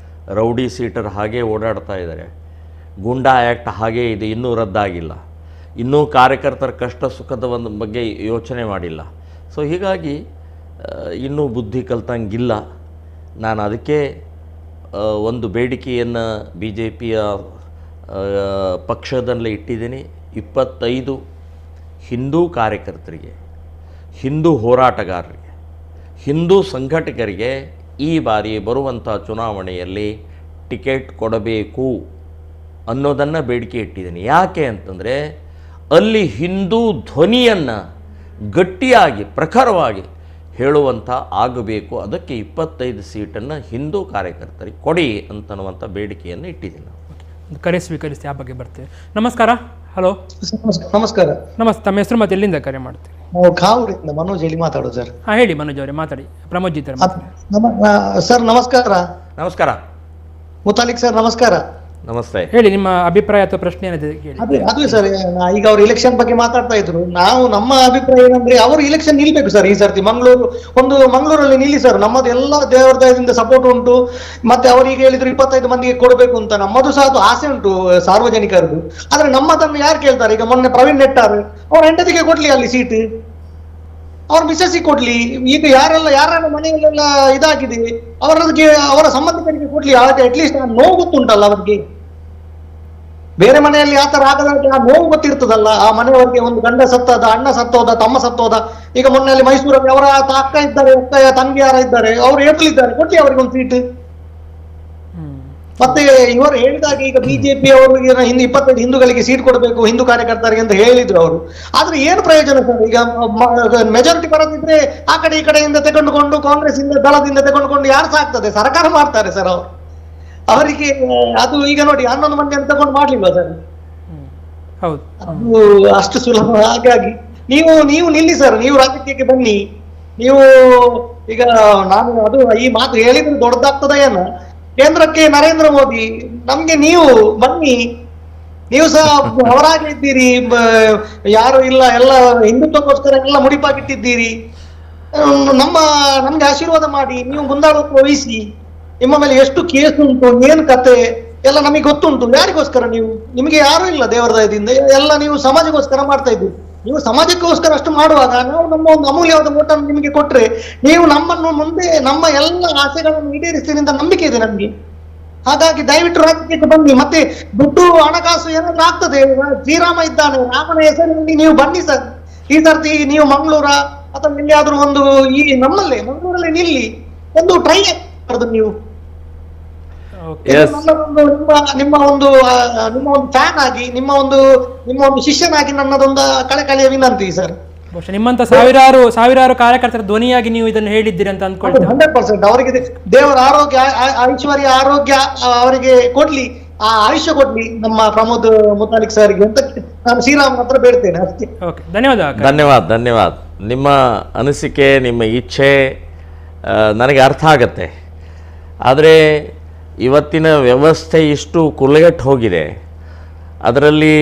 ರೌಡಿ ಸೀಟರ್ ಹಾಗೇ ಓಡಾಡ್ತಾ ಇದ್ದಾರೆ, ಗುಂಡಾ ಆ್ಯಕ್ಟ್ ಹಾಗೇ ಇದೆ, ಇನ್ನೂ ರದ್ದಾಗಿಲ್ಲ. ಇನ್ನೂ ಕಾರ್ಯಕರ್ತರ ಕಷ್ಟ ಸುಖದ ಒಂದು ಬಗ್ಗೆ ಯೋಚನೆ ಮಾಡಿಲ್ಲ. ಸೊ ಹೀಗಾಗಿ ಇನ್ನೂ ಬುದ್ಧಿ ಕಲ್ತಂಗಿಲ್ಲ. ನಾನು ಅದಕ್ಕೆ ಒಂದು ಬೇಡಿಕೆಯನ್ನು BJPಯ ಪಕ್ಷದಲ್ಲಿ ಇಟ್ಟಿದ್ದೀನಿ. 25 ಹಿಂದೂ ಕಾರ್ಯಕರ್ತರಿಗೆ, ಹಿಂದೂ ಹೋರಾಟಗಾರರಿಗೆ, ಹಿಂದೂ ಸಂಘಟಕರಿಗೆ ಈ ಬಾರಿ ಬರುವಂಥ ಚುನಾವಣೆಯಲ್ಲಿ ಟಿಕೆಟ್ ಕೊಡಬೇಕು ಅನ್ನೋದನ್ನು ಬೇಡಿಕೆ ಇಟ್ಟಿದ್ದೀನಿ. ಯಾಕೆ ಅಂತಂದರೆ ಅಲ್ಲಿ ಹಿಂದೂ ಧ್ವನಿಯನ್ನು ಗಟ್ಟಿಯಾಗಿ ಪ್ರಖರವಾಗಿ ಹೇಳುವಂಥ ಆಗಬೇಕು. ಅದಕ್ಕೆ 25 ಸೀಟನ್ನು ಹಿಂದೂ ಕಾರ್ಯಕರ್ತರಿಗೆ ಕೊಡಿ ಅಂತನ್ನುವಂಥ ಬೇಡಿಕೆಯನ್ನು ಇಟ್ಟಿದ್ದೀನಿ. ಕರೆ ಸ್ವೀಕರಿಸಿ ಆ ಬಗ್ಗೆ ಬರ್ತೇವೆ. ನಮಸ್ಕಾರ. ಹಲೋ ನಮಸ್ಕಾರ. ನಮಸ್ತೆ. ತಮ್ಮ ಹೆಸರು ಮತ್ತೆ ಎಲ್ಲಿಂದ ಕರೆ ಮಾಡ್ತೀವಿ? ನಾವು ಕಾವೂರಿಂದ ಮನೋಜ್ ಹೇಳಿ ಮಾತಾಡೋದು ಸರ್. ಹಾಂ ಹೇಳಿ ಮನೋಜ್ ಅವರೇ, ಮಾತಾಡಿ. ಪ್ರಮೋದ್ ಜಿ ಸರ್ ನಮಸ್ಕಾರ. ನಮಸ್ಕಾರ. ಮುತಾಲಿಕ್ ಸರ್ ನಮಸ್ಕಾರ. ನಮಸ್ತೆ. ಹೇಳಿ ನಿಮ್ಮ ಅಭಿಪ್ರಾಯ ಅಥವಾ ಪ್ರಶ್ನೆ ಏನಿದೆ ಕೇಳಿ. ಅದೇ ಸರ್, ಈಗ ಅವ್ರು ಇಲೆಕ್ಷನ್ ಬಗ್ಗೆ ಮಾತಾಡ್ತಾ ಇದ್ರು. ನಾವು ನಮ್ಮ ಅಭಿಪ್ರಾಯ ಏನಂದ್ರೆ ಅವರು ಇಲೆಕ್ಷನ್ ನಿಲ್ಬೇಕು ಸರ್ ಈ ಸರ್ತಿ. ಮಂಗಳೂರಲ್ಲಿ ನಿಲ್ಲಿ ಸರ್. ನಮ್ಮದು ಎಲ್ಲ ದೇವರ ದಯದಿಂದ ಸಪೋರ್ಟ್ ಉಂಟು. ಮತ್ತೆ ಅವರಿಗೆ ಹೇಳಿದ್ರು 25 ಮಂದಿಗೆ ಕೊಡಬೇಕು ಅಂತ. ನಮ್ಮದು ಸಹ ಅದು ಆಸೆ ಉಂಟು ಸಾರ್ವಜನಿಕರದ್ದು. ಆದ್ರೆ ನಮ್ಮದನ್ನು ಯಾರು ಕೇಳ್ತಾರೆ? ಈಗ ಮೊನ್ನೆ ಪ್ರವೀಣ್ ನೆಟ್ಟಾರ್ ಅವ್ರ ಹೆಂಡತಿಗೆ ಕೊಡ್ಲಿ ಅಲ್ಲಿ ಸೀಟ್, ಅವ್ರ ಮಿಸಸ್ಸಿಗೆ ಕೊಡ್ಲಿ. ಈಗ ಯಾರ ಮನೆಯಲ್ಲೆಲ್ಲ ಇದಾಗಿದೆ ಅವರ ಸಂಬಂಧಿಕರಿಗೆ ಕೊಡ್ಲಿ. ಅಟ್ಲೀಸ್ಟ್ ನೋವು ಗೊತ್ತುಂಟಲ್ಲ ಅವರಿಗೆ. ಬೇರೆ ಮನೆಯಲ್ಲಿ ಆತರ ಆಗದಂತೆ ಆ ನೋವು ಗೊತ್ತಿರ್ತದಲ್ಲ ಆ ಮನೆಯವರಿಗೆ. ಒಂದು ಗಂಡ ಸತ್ತದ, ಅಣ್ಣ ಸತ್ತೋದ, ತಮ್ಮ ಸತ್ತೋದ. ಈಗ ಮೊನ್ನೆಯಲ್ಲಿ ಮೈಸೂರಲ್ಲಿ ಅವರ ಅಕ್ಕ ಇದ್ದಾರೆ, ಅಕ್ಕಯ್ಯ ತಂಗಿ ಯಾರ ಇದ್ದಾರೆ, ಅವ್ರು ಹೇಳ್ತಿದ್ದಾರೆ ಕೊಡ್ಲಿ ಅವರಿಗೆ ಒಂದು ಸೀಟ್. ಮತ್ತೆ ಇವರು ಹೇಳಿದಾಗ ಈಗ ಬಿಜೆಪಿ ಅವರು ಹಿಂದೆ 25 ಹಿಂದೂಗಳಿಗೆ ಸೀಟ್ ಕೊಡಬೇಕು, ಹಿಂದೂ ಕಾರ್ಯಕರ್ತರಿಗೆ ಅಂತ ಹೇಳಿದ್ರು ಅವರು. ಆದ್ರೆ ಏನು ಪ್ರಯೋಜನ ಸರ್? ಈಗ ಮೆಜಾರಿಟಿ ಬರೋದಿದ್ರೆ ಆ ಕಡೆ ಈ ಕಡೆಯಿಂದ ತೆಗೆದುಕೊಂಡು ಕಾಂಗ್ರೆಸ್ ಇಂದ ದಳದಿಂದ ತೆಗೆದುಕೊಂಡು ಯಾರು ಸಾಕ್ತದೆ? ಸರ್ಕಾರ ಮಾಡ್ತಾರೆ ಸರ್ ಅವರು. ಅವರಿಗೆ ಅದು ಈಗ ನೋಡಿ 11 ಮಂದಿ ಅಂತ ತಗೊಂಡು ಮಾಡ್ಲಿಲ್ವಾ ಸರ್? ಹೌದು, ಅದು ಅಷ್ಟು ಸುಲಭ. ಹಾಗಾಗಿ ನೀವು ನಿಲ್ಲಿ ಸರ್, ನೀವು ರಾಜಕೀಯಕ್ಕೆ ಬನ್ನಿ. ನೀವು ಈಗ ನಾನು ಅದು ಈ ಮಾತು ಹೇಳಿದ್ರೆ ದೊಡ್ಡದಾಗ್ತದ ಏನ? ಕೇಂದ್ರಕ್ಕೆ ನರೇಂದ್ರ ಮೋದಿ, ನಮ್ಗೆ ನೀವು ಬನ್ನಿ. ನೀವು ಸಹ ಅವರಾಗಿ ಇದ್ದೀರಿ, ಯಾರು ಇಲ್ಲ, ಎಲ್ಲ ಹಿಂದುತ್ವಕ್ಕೋಸ್ಕರ ಎಲ್ಲ ಮುಡಿಪಾಗಿಟ್ಟಿದ್ದೀರಿ. ನಮ್ಗೆ ಆಶೀರ್ವಾದ ಮಾಡಿ, ನೀವು ಮುಂದಾಳತ್ವ ವಹಿಸಿ. ನಿಮ್ಮ ಮೇಲೆ ಎಷ್ಟು ಕೇಸ್ ಉಂಟು, ಏನು ಕತೆ ಎಲ್ಲ ನಮಗೆ ಗೊತ್ತುಂಟು. ಯಾರಿಗೋಸ್ಕರ ನಿಮಗೆ ಯಾರು ಇಲ್ಲ ದೇವರ ದಯದಿಂದ. ಎಲ್ಲ ನೀವು ಸಮಾಜಕ್ಕೋಸ್ಕರ ಮಾಡ್ತಾ ಇದ್ದೀರಿ. ನೀವು ಸಮಾಜಕ್ಕೋಸ್ಕರ ಅಷ್ಟು ಮಾಡುವಾಗ ನಾವು ನಮ್ಮ ಒಂದು ಅಮೂಲ್ಯವಾದ ಓಟನ್ನು ನಿಮಗೆ ಕೊಟ್ರೆ ನೀವು ನಮ್ಮನ್ನು ಮುಂದೆ ನಮ್ಮ ಎಲ್ಲ ಆಸೆಗಳನ್ನು ಈಡೇರಿಸ್ತೀನಿ ಅಂತ ನಂಬಿಕೆ ಇದೆ ನಮ್ಗೆ. ಹಾಗಾಗಿ ದಯವಿಟ್ಟು ರಾಜಕೀಯಕ್ಕೆ ಬನ್ನಿ. ಮತ್ತೆ ದುಡ್ಡು ಹಣಕಾಸು ಏನಾದ್ರೂ ಆಗ್ತದೆ. ಶ್ರೀರಾಮ ಇದ್ದಾನೆ, ರಾಮನ ಹೆಸರಿನಲ್ಲಿ ನೀವು ಬನ್ನಿ ಸರ್. ಈ ಸರ್ತಿ ನೀವು ಮಂಗಳೂರ ಅಥವಾ ಎಲ್ಲಿಯಾದ್ರೂ ಒಂದು ಈ ಮಂಗಳೂರಲ್ಲಿ ನಿಲ್ಲಿ, ಒಂದು ಟ್ರೈ ಮಾಡೋದು ನೀವು. ನಿಮ್ಮ ಒಂದು ಫ್ಯಾನ್ ಆಗಿ, ನಿಮ್ಮ ಒಂದು ಶಿಷ್ಯನಾಗಿ ನನ್ನದೊಂದು ಕಳಕಳಿಯ ವಿನಂತಿ ಸರ್. ನಿಮ್ಮಂತ ಸಾವಿರಾರು ಕಾರ್ಯಕರ್ತರ ಧ್ವನಿಯಾಗಿ ನೀವು ಇದನ್ನು ಹೇಳಿದ್ದೀರಿ ಅಂತ ಅನ್ಕೊಳ್ತೀನಿ. 100% ಅವರಿಗೆ ದೇವರ ಆರೋಗ್ಯ, ಐಶ್ವರ್ಯ, ಆರೋಗ್ಯ ಅವರಿಗೆ ಕೊಡ್ಲಿ, ಆ ಆಯುಷ್ಯ ಕೊಡ್ಲಿ ನಮ್ಮ ಪ್ರಮೋದ್ ಮುತಾಲಿಕ್ ಸರ್ಗೆ ಅಂತ ನಾನು ಶ್ರೀರಾಮ್ ಹತ್ರ ಬೇಡ್ತೇನೆ ಅಷ್ಟೇ. ಧನ್ಯವಾದ. ನಿಮ್ಮ ಅನಿಸಿಕೆ, ನಿಮ್ಮ ಇಚ್ಛೆ ನನಗೆ ಅರ್ಥ ಆಗತ್ತೆ. ಆದರೆ ಇವತ್ತಿನ ವ್ಯವಸ್ಥೆ ಇಷ್ಟು ಕುಲಗೆಟ್ಟು ಹೋಗಿದೆ. ಅದರಲ್ಲಿ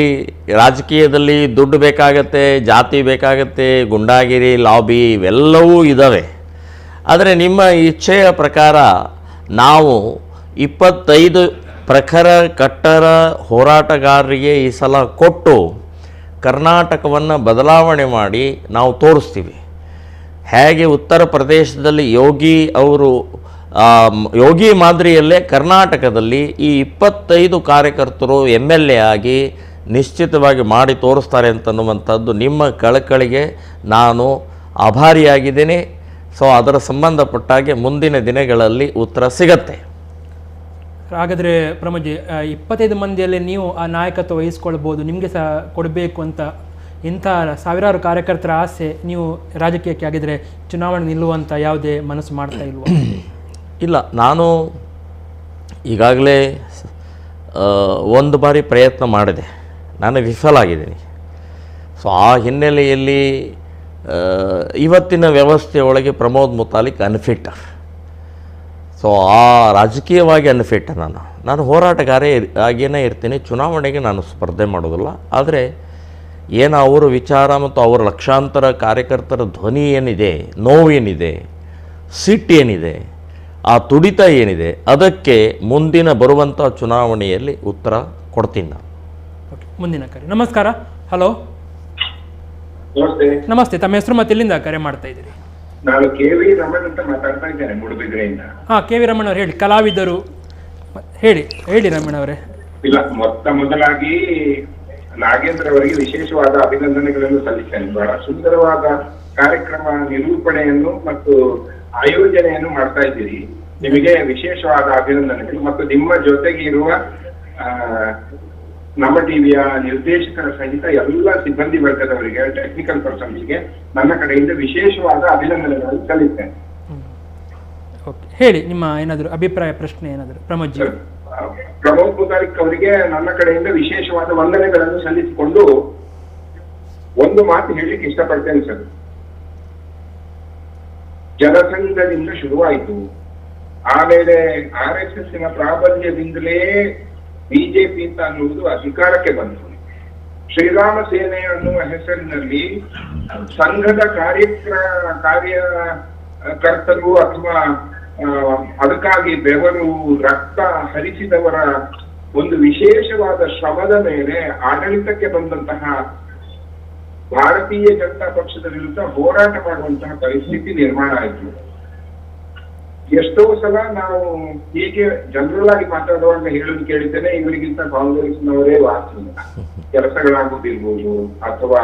ರಾಜಕೀಯದಲ್ಲಿ ದುಡ್ಡು ಬೇಕಾಗತ್ತೆ, ಜಾತಿ ಬೇಕಾಗತ್ತೆ, ಗುಂಡಾಗಿರಿ, ಲಾಬಿ ಇವೆಲ್ಲವೂ ಇದ್ದಾವೆ. ಆದರೆ ನಿಮ್ಮ ಇಚ್ಛೆಯ ಪ್ರಕಾರ ನಾವು 25 ಪ್ರಖರ ಕಟ್ಟರ ಹೋರಾಟಗಾರರಿಗೆ ಈ ಸಲ ಕೊಟ್ಟು ಕರ್ನಾಟಕವನ್ನು ಬದಲಾವಣೆ ಮಾಡಿ ನಾವು ತೋರಿಸ್ತೀವಿ. ಹೇಗೆ ಉತ್ತರ ಪ್ರದೇಶದಲ್ಲಿ ಯೋಗಿ ಮಾದರಿಯಲ್ಲೇ ಕರ್ನಾಟಕದಲ್ಲಿ ಈ 25 ಕಾರ್ಯಕರ್ತರು MLA ಆಗಿ ನಿಶ್ಚಿತವಾಗಿ ಮಾಡಿ ತೋರಿಸ್ತಾರೆ ಅಂತನ್ನುವಂಥದ್ದು ನಿಮ್ಮ ಕಳಕಳಿಗೆ ನಾನು ಆಭಾರಿಯಾಗಿದ್ದೇನೆ. ಸೊ ಅದರ ಸಂಬಂಧಪಟ್ಟಾಗೆ ಮುಂದಿನ ದಿನಗಳಲ್ಲಿ ಉತ್ತರ ಸಿಗತ್ತೆ. ಹಾಗಾದರೆ ಪ್ರಮೋದ್, 25 ಮಂದಿಯಲ್ಲಿ ನೀವು ಆ ನಾಯಕತ್ವ ವಹಿಸ್ಕೊಳ್ಬೋದು, ನಿಮಗೆ ಸಹ ಕೊಡಬೇಕು ಅಂತ ಇಂಥ ಸಾವಿರಾರು ಕಾರ್ಯಕರ್ತರ ಆಸೆ. ನೀವು ರಾಜಕೀಯಕ್ಕೆ ಆಗಿದ್ರೆ ಚುನಾವಣೆ ನಿಲ್ಲುವಂಥ ಯಾವುದೇ ಮನಸ್ಸು ಮಾಡ್ತಾ ಇಲ್ವ? ಇಲ್ಲ, ನಾನು ಈಗಾಗಲೇ ಒಂದು ಬಾರಿ ಪ್ರಯತ್ನ ಮಾಡಿದೆ, ನಾನು ವಿಫಲ ಆಗಿದ್ದೀನಿ. ಸೊ ಆ ಹಿನ್ನೆಲೆಯಲ್ಲಿ ಇವತ್ತಿನ ವ್ಯವಸ್ಥೆಯೊಳಗೆ ಪ್ರಮೋದ್ ಮುತಾಲಿಕ್ ಅನ್ಫಿಟ್. ಸೊ ಆ ರಾಜಕೀಯವಾಗಿ ಅನ್ಫಿಟ್. ನಾನು ಹೋರಾಟಗಾರ ಆಗಿಯೇ ಇರ್ತೀನಿ. ಚುನಾವಣೆಗೆ ನಾನು ಸ್ಪರ್ಧೆ ಮಾಡೋದಿಲ್ಲ. ಆದರೆ ಏನು ಅವರ ವಿಚಾರ ಮತ್ತು ಅವರ ಲಕ್ಷಾಂತರ ಕಾರ್ಯಕರ್ತರ ಧ್ವನಿ ಏನಿದೆ, ನೋವೇನಿದೆ, ಸಿಟ್ಟೇನಿದೆ, ಆ ತುಡಿತ ಏನಿದೆ, ಅದಕ್ಕೆ ಮುಂದಿನ ಬರುವಂಥ ಚುನಾವಣೆಯಲ್ಲಿ ಉತ್ತರ ಕೊಡ್ತೀನಿ ನಾನು. ಓಕೆ, ಮುಂದಿನ ಕರೆ. ನಮಸ್ಕಾರ. ಹಲೋ, ನಮಸ್ತೆ. ತಮ್ಮ ಹೆಸರು ಮತ್ತೆ ಎಲ್ಲಿಂದ ಕರೆ ಮಾಡ್ತಾ ಇದ್ದೀರಿ? ನಾನು KV ರಮಣ್ ಅಂತ ಮಾತಾಡ್ತಾ ಇದ್ದೇನೆ, ಮೂಡುಬಿದ್ರೆಯಿಂದ. KV ರಮಣ್ ಅವರು ಹೇಳಿ, ಕಲಾವಿದರು. ಹೇಳಿ ರಮಣ್ ಅವರೇ. ಇಲ್ಲ, ಮೊದಲಾಗಿ ನಾಗೇಂದ್ರ ಅವರಿಗೆ ವಿಶೇಷವಾದ ಅಭಿನಂದನೆಗಳನ್ನು ಸಲ್ಲಿಸ್ತೇನೆ. ಬಹಳ ಸುಂದರವಾದ ಕಾರ್ಯಕ್ರಮ ನಿರೂಪಣೆಯನ್ನು ಮತ್ತು ಆಯೋಜನೆಯನ್ನು ಮಾಡ್ತಾ ಇದ್ದೀರಿ. ನಿಮಗೆ ವಿಶೇಷವಾದ ಅಭಿನಂದನೆಗಳು. ಮತ್ತು ನಿಮ್ಮ ಜೊತೆಗೆ ಇರುವ ನಮ್ಮ ಟಿವಿಯ ನಿರ್ದೇಶಕರ ಸಹಿತ ಎಲ್ಲ ಸಿಬ್ಬಂದಿ ವರ್ಗದವರಿಗೆ, ಟೆಕ್ನಿಕಲ್ ಪರ್ಸನ್ಸ್ಗೆ ನನ್ನ ಕಡೆಯಿಂದ ವಿಶೇಷವಾದ ಅಭಿನಂದನೆಗಳನ್ನು ಸಲ್ಲಿಸ್ತೇನೆ. ಹೇಳಿ, ನಿಮ್ಮ ಏನಾದರೂ ಅಭಿಪ್ರಾಯ, ಪ್ರಶ್ನೆ ಏನಾದರೂ ಪ್ರಮೋದ್ ಜಿ? ಪ್ರಮೋದ್ ಮುತಾಲಿಕ್ ಅವರಿಗೆ ನನ್ನ ಕಡೆಯಿಂದ ವಿಶೇಷವಾದ ವಂದನೆಗಳನ್ನು ಸಲ್ಲಿಸಿಕೊಂಡು ಒಂದು ಮಾತು ಹೇಳಲಿಕ್ಕೆ ಇಷ್ಟಪಡ್ತೇನೆ ಸರ್. ಜನಸಂಘದಿಂದ ಶುರುವಾಯಿತು, ಆಮೇಲೆ RSSನ ಪ್ರಾಬಲ್ಯದಿಂದಲೇ ಬಿಜೆಪಿ ಅಂತ ಅನ್ನುವುದು ಅಧಿಕಾರಕ್ಕೆ ಬಂತು. ಶ್ರೀರಾಮ ಸೇನೆ ಅನ್ನುವ ಹೆಸರಿನಲ್ಲಿ ಸಂಘದ ಕಾರ್ಯಕರ್ತರು ಅಥವಾ ಅದಕ್ಕಾಗಿ ಬೆವರು ರಕ್ತ ಹರಿಸಿದವರ ಒಂದು ವಿಶೇಷವಾದ ಶ್ರಮದ ಮೇಲೆ ಆಡಳಿತಕ್ಕೆ ಬಂದಂತಹ ಭಾರತೀಯ ಜನತಾ ಪಕ್ಷದ ವಿರುದ್ಧ ಹೋರಾಟ ಮಾಡುವಂತಹ ಪರಿಸ್ಥಿತಿ ನಿರ್ಮಾಣ ಆಯಿತು. ಎಷ್ಟೋ ಸಲ ನಾವು ಹೀಗೆ ಜನರಲ್ ಆಗಿ ಮಾತಾಡುವಾಗ ಹೇಳೋದು ಕೇಳಿದ್ದೇನೆ, ಇವರಿಗಿಂತ ಕಾಂಗ್ರೆಸ್ನವರೇ ವಾಸಿಲ್ಲ, ಕೆಲಸಗಳಾಗುವುದಿರ್ಬೋದು ಅಥವಾ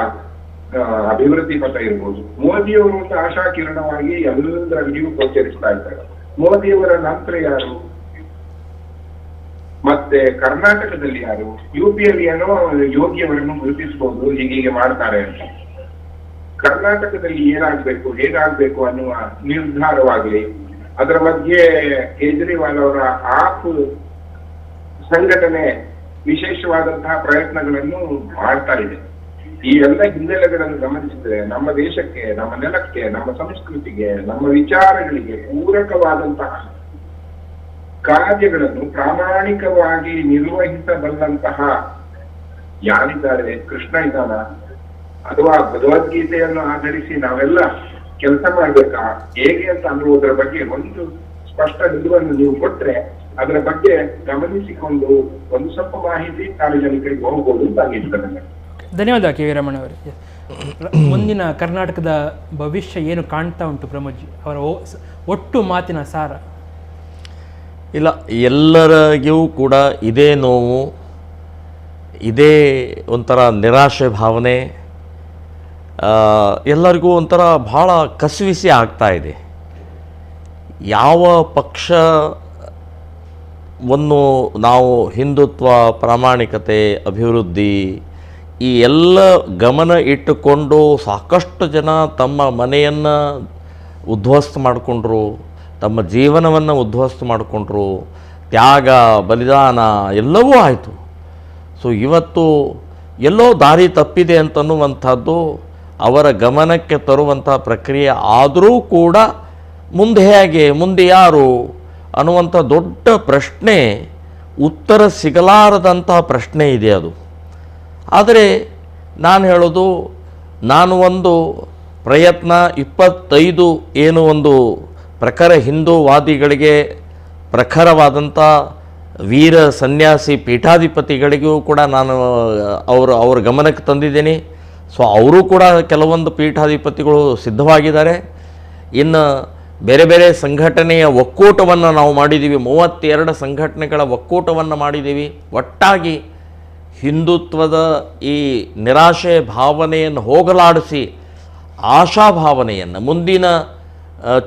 ಅಭಿವೃದ್ಧಿ ಪಥ ಇರ್ಬೋದು. ಮೋದಿಯವರು ಒಂದು ಆಶಾ ಕಿರಣವಾಗಿ ಎಲ್ಲರಲ್ಲಿಯೂ ಗೋಚರಿಸ್ತಾ ಇದ್ದಾರೆ. ಮೋದಿಯವರ ನಂತರ ಯಾರು, ಮತ್ತೆ ಕರ್ನಾಟಕದಲ್ಲಿ ಯಾರು, ಯುಪಿಯಲ್ಲಿ ಏನೋ ಯೋಗಿಯವರನ್ನು ಗುರುತಿಸಬಹುದು ಹೀಗೆ ಮಾಡ್ತಾರೆ ಅಂತ. ಕರ್ನಾಟಕದಲ್ಲಿ ಏನಾಗ್ಬೇಕು ಹೇಗಾಗ್ಬೇಕು ಅನ್ನುವ ನಿರ್ಧಾರವಾಗಲಿ, ಅದರ ಮಧ್ಯೆ ಕೇಜ್ರಿವಾಲ್ ಅವರ ಆಪ್ ಸಂಘಟನೆ ವಿಶೇಷವಾದಂತಹ ಪ್ರಯತ್ನಗಳನ್ನು ಮಾಡ್ತಾ ಇದೆ. ಈ ಎಲ್ಲ ಹಿನ್ನೆಲೆಗಳನ್ನು ಗಮನಿಸಿದ್ರೆ ನಮ್ಮ ದೇಶಕ್ಕೆ, ನಮ್ಮ ನೆಲಕ್ಕೆ, ನಮ್ಮ ಸಂಸ್ಕೃತಿಗೆ, ನಮ್ಮ ವಿಚಾರಗಳಿಗೆ ಪೂರಕವಾದಂತಹ ಕಾರ್ಯಗಳನ್ನು ಪ್ರಾಮಾಣಿಕವಾಗಿ ನಿರ್ವಹಿಸಬಲ್ಲಂತಹ ಯಾರಿದ್ದಾರೆ? ಕೃಷ್ಣ ಇದ್ದಾನ? ಅಥವಾ ಭಗವದ್ಗೀತೆಯನ್ನು ಆಧರಿಸಿ ನಾವೆಲ್ಲ ಕೆಲಸ ಮಾಡ್ಬೇಕಾ ಹೇಗೆ ಅಂತ ಅನ್ನುವುದರ ಬಗ್ಗೆ ಒಂದು ಸ್ಪಷ್ಟ ನಿಲುವನ್ನು ನೀವು ಕೊಟ್ರೆ ಅದರ ಬಗ್ಗೆ ಗಮನಿಸಿಕೊಂಡು ಒಂದು ಸ್ವಲ್ಪ ಮಾಹಿತಿ ಸಾರ್ವಜನಿಕರಿಗೆ ಹೋಗ್ಬೋದು ಅಂತ ಆಗಿರ್ತದೆ. ಧನ್ಯವಾದ ಕೆ ವಿ ರಮಣ ಅವರಿಗೆ. ಮುಂದಿನ ಕರ್ನಾಟಕದ ಭವಿಷ್ಯ ಏನು ಕಾಣ್ತಾ ಉಂಟು ಪ್ರಮೋದ್ಜಿ ಅವರ ಒಟ್ಟು ಮಾತಿನ ಸಾರ? ಇಲ್ಲ, ಎಲ್ಲರಿಗೂ ಕೂಡ ಇದೇ ನೋವು, ಇದೇ ಒಂಥರ ನಿರಾಶೆ ಭಾವನೆ, ಎಲ್ಲರಿಗೂ ಒಂಥರ ಭಾಳ ಕಸಿವಿಸಿ ಆಗ್ತಾ ಇದೆ. ಯಾವ ಪಕ್ಷವನ್ನು ನಾವು ಹಿಂದುತ್ವ, ಪ್ರಾಮಾಣಿಕತೆ, ಅಭಿವೃದ್ಧಿ ಈ ಎಲ್ಲ ಗಮನ ಇಟ್ಟುಕೊಂಡು ಸಾಕಷ್ಟು ಜನ ತಮ್ಮ ಮನೆಯನ್ನು ಉದ್ಧ್ವಸ್ತ ಮಾಡಿಕೊಂಡ್ರು, ತಮ್ಮ ಜೀವನವನ್ನು ಉದ್ಧ್ವಸ್ತ ಮಾಡಿಕೊಂಡ್ರು, ತ್ಯಾಗ ಬಲಿದಾನ ಎಲ್ಲವೂ ಆಯಿತು. ಸೊ ಇವತ್ತು ಎಲ್ಲೋ ದಾರಿ ತಪ್ಪಿದೆ ಅಂತನ್ನುವಂಥದ್ದು ಅವರ ಗಮನಕ್ಕೆ ತರುವಂಥ ಪ್ರಕ್ರಿಯೆ ಆದರೂ ಕೂಡ ಮುಂದೆ ಹೇಗೆ, ಮುಂದೆ ಯಾರು ಅನ್ನುವಂಥ ದೊಡ್ಡ ಪ್ರಶ್ನೆ, ಉತ್ತರ ಸಿಗಲಾರದಂಥ ಪ್ರಶ್ನೆ ಇದೆ ಅದು. ಆದರೆ ನಾನು ಹೇಳೋದು, ನಾನು ಒಂದು ಪ್ರಯತ್ನ 25 ಏನು ಒಂದು ಪ್ರಖರ ಹಿಂದೂವಾದಿಗಳಿಗೆ, ಪ್ರಖರವಾದಂಥ ವೀರ ಸನ್ಯಾಸಿ ಪೀಠಾಧಿಪತಿಗಳಿಗೂ ಕೂಡ ನಾನು ಅವ್ರ ಗಮನಕ್ಕೆ ತಂದಿದ್ದೀನಿ. ಸೊ ಅವರು ಕೂಡ ಕೆಲವೊಂದು ಪೀಠಾಧಿಪತಿಗಳು ಸಿದ್ಧವಾಗಿದ್ದಾರೆ. ಇನ್ನು ಬೇರೆ ಬೇರೆ ಸಂಘಟನೆಯ ಒಕ್ಕೂಟವನ್ನು ನಾವು ಮಾಡಿದ್ದೀವಿ, 32 ಸಂಘಟನೆಗಳ ಒಕ್ಕೂಟವನ್ನು ಮಾಡಿದ್ದೀವಿ. ಒಟ್ಟಾಗಿ ಹಿಂದುತ್ವದ ಈ ನಿರಾಶೆ ಭಾವನೆಯನ್ನು ಹೋಗಲಾಡಿಸಿ ಆಶಾಭಾವನೆಯನ್ನು ಮುಂದಿನ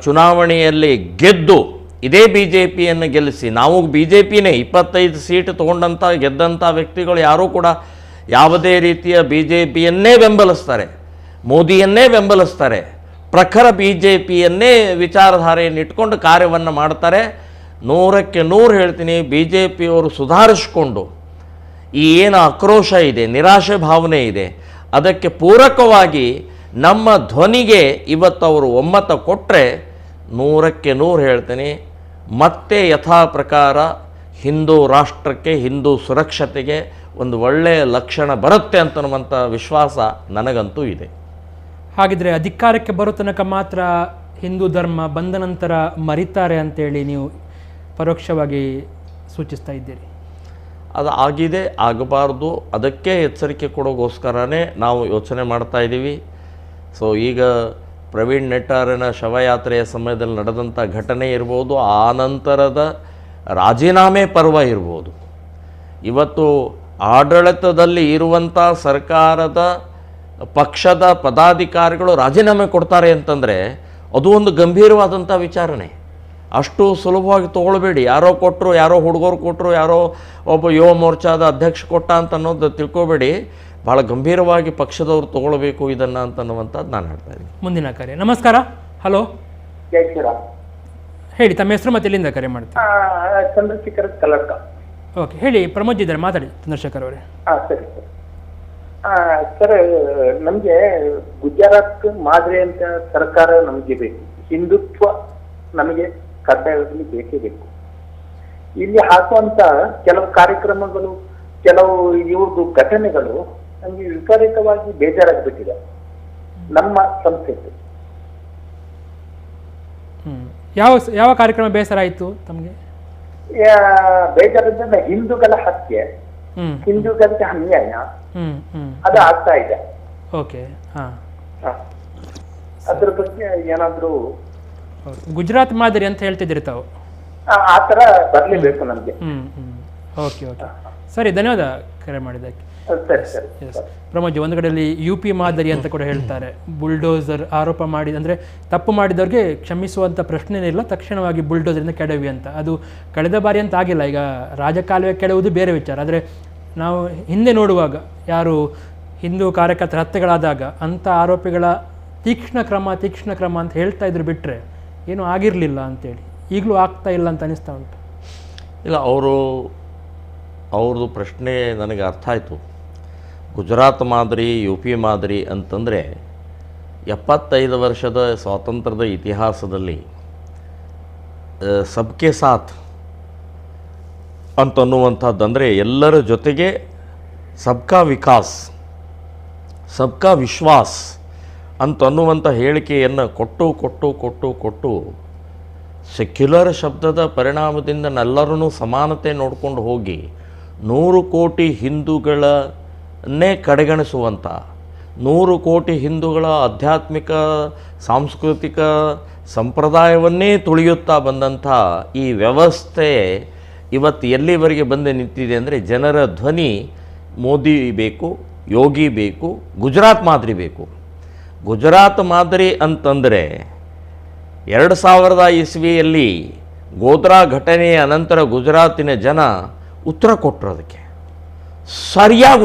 ಚುನಾವಣೆಯಲ್ಲಿ ಗೆದ್ದು ಇದೇ ಬಿ ಜೆ ಪಿಯನ್ನು ಗೆಲ್ಲಿಸಿ, ನಾವು ಬಿ ಜೆ ಪಿನೇ 25 ಸೀಟ್ ತೊಗೊಂಡಂಥ ಗೆದ್ದಂಥ ವ್ಯಕ್ತಿಗಳು ಯಾರೂ ಕೂಡ ಯಾವುದೇ ರೀತಿಯ ಬಿ ಜೆ ಪಿಯನ್ನೇ ಬೆಂಬಲಿಸ್ತಾರೆ, ಮೋದಿಯನ್ನೇ ಬೆಂಬಲಿಸ್ತಾರೆ, ಪ್ರಖರ ಬಿ ಜೆ ಪಿಯನ್ನೇ ವಿಚಾರಧಾರೆಯನ್ನು ಇಟ್ಕೊಂಡು ಕಾರ್ಯವನ್ನು ಮಾಡ್ತಾರೆ. 100ಕ್ಕೆ 100 ಹೇಳ್ತೀನಿ, ಬಿ ಜೆ ಪಿಯವರು ಸುಧಾರಿಸಿಕೊಂಡು ಈ ಏನು ಆಕ್ರೋಶ ಇದೆ, ನಿರಾಶೆ ಭಾವನೆ ಇದೆ, ಅದಕ್ಕೆ ಪೂರಕವಾಗಿ ನಮ್ಮ ಧ್ವನಿಗೆ ಇವತ್ತು ಅವರು ಒಮ್ಮತ ಕೊಟ್ಟರೆ 100ಕ್ಕೆ 100 ಹೇಳ್ತೀನಿ, ಮತ್ತೆ ಯಥಾ ಪ್ರಕಾರ ಹಿಂದೂ ರಾಷ್ಟ್ರಕ್ಕೆ, ಹಿಂದೂ ಸುರಕ್ಷತೆಗೆ ಒಂದು ಒಳ್ಳೆಯ ಲಕ್ಷಣ ಬರುತ್ತೆ ಅಂತನ್ನುವಂಥ ವಿಶ್ವಾಸ ನನಗಂತೂ ಇದೆ. ಹಾಗಿದ್ರೆ ಅಧಿಕಾರಕ್ಕೆ ಬರೋ ತನಕ ಮಾತ್ರ ಹಿಂದೂ ಧರ್ಮ, ಬಂದ ನಂತರ ಮರಿತಾರೆ ಅಂತೇಳಿ ನೀವು ಪರೋಕ್ಷವಾಗಿ ಸೂಚಿಸ್ತಾ ಇದ್ದೀರಿ? ಅದು ಆಗಿದೆ, ಆಗಬಾರ್ದು, ಅದಕ್ಕೆ ಎಚ್ಚರಿಕೆ ಕೊಡೋಗೋಸ್ಕರನೇ ನಾವು ಯೋಚನೆ ಮಾಡ್ತಾ ಇದ್ದೀವಿ. ಸೊ ಈಗ ಪ್ರವೀಣ್ ನೆಟ್ಟಾರನ ಶವಯಾತ್ರೆಯ ಸಮಯದಲ್ಲಿ ನಡೆದಂಥ ಘಟನೆ ಇರ್ಬೋದು, ಆ ನಂತರದ ರಾಜೀನಾಮೆ ಪರ್ವ ಇರ್ಬೋದು, ಇವತ್ತು ಆಡಳಿತದಲ್ಲಿ ಇರುವಂಥ ಸರ್ಕಾರದ ಪಕ್ಷದ ಪದಾಧಿಕಾರಿಗಳು ರಾಜೀನಾಮೆ ಕೊಡ್ತಾರೆ ಅಂತಂದರೆ ಅದು ಒಂದು ಗಂಭೀರವಾದಂಥ ವಿಚಾರಣೆ. ಅಷ್ಟು ಸುಲಭವಾಗಿ ತೊಗೊಳ್ಬೇಡಿ. ಯಾರೋ ಕೊಟ್ಟರು, ಯಾರೋ ಹುಡುಗರು ಕೊಟ್ಟರು, ಯಾರೋ ಒಬ್ಬ ಯುವ ಮೋರ್ಚಾದ ಅಧ್ಯಕ್ಷ ಕೊಟ್ಟ ಅಂತ ಅನ್ನೋದು ತಿಳ್ಕೊಬೇಡಿ. ಭಾಳ ಗಂಭೀರವಾಗಿ ಪಕ್ಷದವರು ತೊಗೊಳ್ಬೇಕು ಇದನ್ನು ಅಂತನ್ನುವಂಥದ್ದು ನಾನು ಹೇಳ್ತಾ ಇದ್ದೀನಿ. ಮುಂದಿನ ಕರೆ. ನಮಸ್ಕಾರ. ಹಲೋ, ಜೈ ಶ್ರೀರಾಮ್. ಹೇಳಿ, ತಮ್ಮ ಹೆಸರು ಮತ್ತೆ ಎಲ್ಲಿಂದ ಕರೆ ಮಾಡ್ತೀವಿ? ಚಂದ್ರಶೇಖರ್ ಕಲ್ಲಡ್ಕ. ಓಕೆ, ಹೇಳಿ ಪ್ರಮೋದ್ ಇದ್ದಾರೆ, ಮಾತಾಡಿ ಚಂದ್ರಶೇಖರ್ ಅವರೇ. ಸರಿ ಸರ್. ಸರ್, ನಮ್ಗೆ ಗುಜರಾತ್ ಮಾದರಿ ಅಂತ ಸರ್ಕಾರ ನಮಗೆ ಬೇಕು. ಹಿಂದುತ್ವ ನಮಗೆ ಕಡ್ಡಾಯವಾಗಿ ಬೇಕೇ ಬೇಕು. ಇಲ್ಲಿ ಹಾಕುವಂತ ಕೆಲವು ಕಾರ್ಯಕ್ರಮಗಳು, ಕೆಲವು ಇವ್ರದ್ದು ಘಟನೆಗಳು ನಮ್ಗೆ ವಿಪರೀತವಾಗಿ ಬೇಜಾರಾಗ್ಬಿಟ್ಟಿದೆ ನಮ್ಮ ಸಂಸ್ಥೆಗೆ. ಯಾವ ಯಾವ ಕಾರ್ಯಕ್ರಮ ಬೇಸರ ಆಯಿತು ತಮಗೆ? ಬೇಜಾರಿಂದ ಹಿಂದೂಗಳ ಹತ್ಯೆ, ಹಿಂದೂಗಳಿಗೆ ಅನ್ಯಾಯ ಅದು ಆಗ್ತಾ ಇದೆ. ಓಕೆ, ಹಾಂ, ಅದ್ರ ಬಗ್ಗೆ ಏನಾದ್ರು ಗುಜರಾತ್ ಮಾದರಿ ಅಂತ ಹೇಳ್ತಿದ್ರಿ ತಾವು, ಆ ತರ ಬರ್ಲೇಬೇಕು ನಮ್ಗೆ. ಓಕೆ ಓಕೆ, ಸರಿ, ಧನ್ಯವಾದ ಕರೆ ಮಾಡಿದ್ದಕ್ಕೆ. ಸರಿ ಸರಿ. ಎಸ್ ಪ್ರಮೋದ್, ಒಂದು ಕಡೆಯಲ್ಲಿ UP ಮಾದರಿ ಅಂತ ಕೂಡ ಹೇಳ್ತಾರೆ. ಬುಲ್ಡೋಸರ್ ಆರೋಪ ಮಾಡಿ, ಅಂದರೆ ತಪ್ಪು ಮಾಡಿದವ್ರಿಗೆ ಕ್ಷಮಿಸುವಂಥ ಪ್ರಶ್ನೆನೇ ಇಲ್ಲ, ತಕ್ಷಣವಾಗಿ ಬುಲ್ಡೋಸರಿಂದ ಕೆಡವಿ ಅಂತ. ಅದು ಕಳೆದ ಬಾರಿ ಅಂತ ಆಗಿಲ್ಲ. ಈಗ ರಾಜಕಾಲುವೆ ಕೆಡವುದು ಬೇರೆ ವಿಚಾರ, ಆದರೆ ನಾವು ಹಿಂದೆ ನೋಡುವಾಗ ಯಾರು ಹಿಂದೂ ಕಾರ್ಯಕರ್ತರ ಹತ್ಯೆಗಳಾದಾಗ ಅಂಥ ಆರೋಪಿಗಳ ತೀಕ್ಷ್ಣ ಕ್ರಮ ಅಂತ ಹೇಳ್ತಾ ಇದ್ರು, ಬಿಟ್ಟರೆ ಏನೂ ಆಗಿರಲಿಲ್ಲ ಅಂತೇಳಿ. ಈಗಲೂ ಆಗ್ತಾ ಇಲ್ಲ ಅಂತ ಅನಿಸ್ತಾ ಉಂಟು. ಇಲ್ಲ, ಅವ್ರದ್ದು ಪ್ರಶ್ನೆ ನನಗೆ ಅರ್ಥ ಆಯಿತು. ಗುಜರಾತ್ ಮಾದರಿ, UP ಮಾದರಿ ಅಂತಂದರೆ 75 ವರ್ಷದ ಸ್ವಾತಂತ್ರ್ಯದ ಇತಿಹಾಸದಲ್ಲಿ ಸಬ್ಕೆ ಸಾಥ್ ಅಂತನ್ನುವಂಥದ್ದು, ಅಂದರೆ ಎಲ್ಲರ ಜೊತೆಗೆ ಸಬ್ಕಾ ವಿಕಾಸ್, ಸಬ್ಕಾ ವಿಶ್ವಾಸ್ ಅಂತನ್ನುವಂಥ ಹೇಳಿಕೆಯನ್ನು ಕೊಟ್ಟು ಸೆಕ್ಯುಲರ್ ಶಬ್ದದ ಪರಿಣಾಮದಿಂದ ಎಲ್ಲರೂ ಸಮಾನತೆ ನೋಡ್ಕೊಂಡು ಹೋಗಿ 100 ಕೋಟಿ ಹಿಂದೂಗಳನ್ನೇ ಕಡೆಗಣಿಸುವಂಥ, 100 ಕೋಟಿ ಹಿಂದೂಗಳ ಆಧ್ಯಾತ್ಮಿಕ ಸಾಂಸ್ಕೃತಿಕ ಸಂಪ್ರದಾಯವನ್ನೇ ತುಳಿಯುತ್ತಾ ಬಂದಂಥ ಈ ವ್ಯವಸ್ಥೆ ಇವತ್ತು ಎಲ್ಲಿವರೆಗೆ ಬಂದು ನಿಂತಿದೆ ಅಂದರೆ, ಜನರ ಧ್ವನಿ ಮೋದಿ ಬೇಕು, ಯೋಗಿ ಬೇಕು, ಗುಜರಾತ್ ಮಾದರಿ ಬೇಕು. ಗುಜರಾತ್ ಮಾದರಿ ಅಂತಂದರೆ 2000 ಇಸ್ವಿಯಲ್ಲಿ ಗೋಧ್ರಾ ಘಟನೆಯ ಅನಂತರ ಗುಜರಾತಿನ ಜನ ಉತ್ತರ ಕೊಟ್ಟರು, ಅದಕ್ಕೆ ಸರಿಯಾಗಿ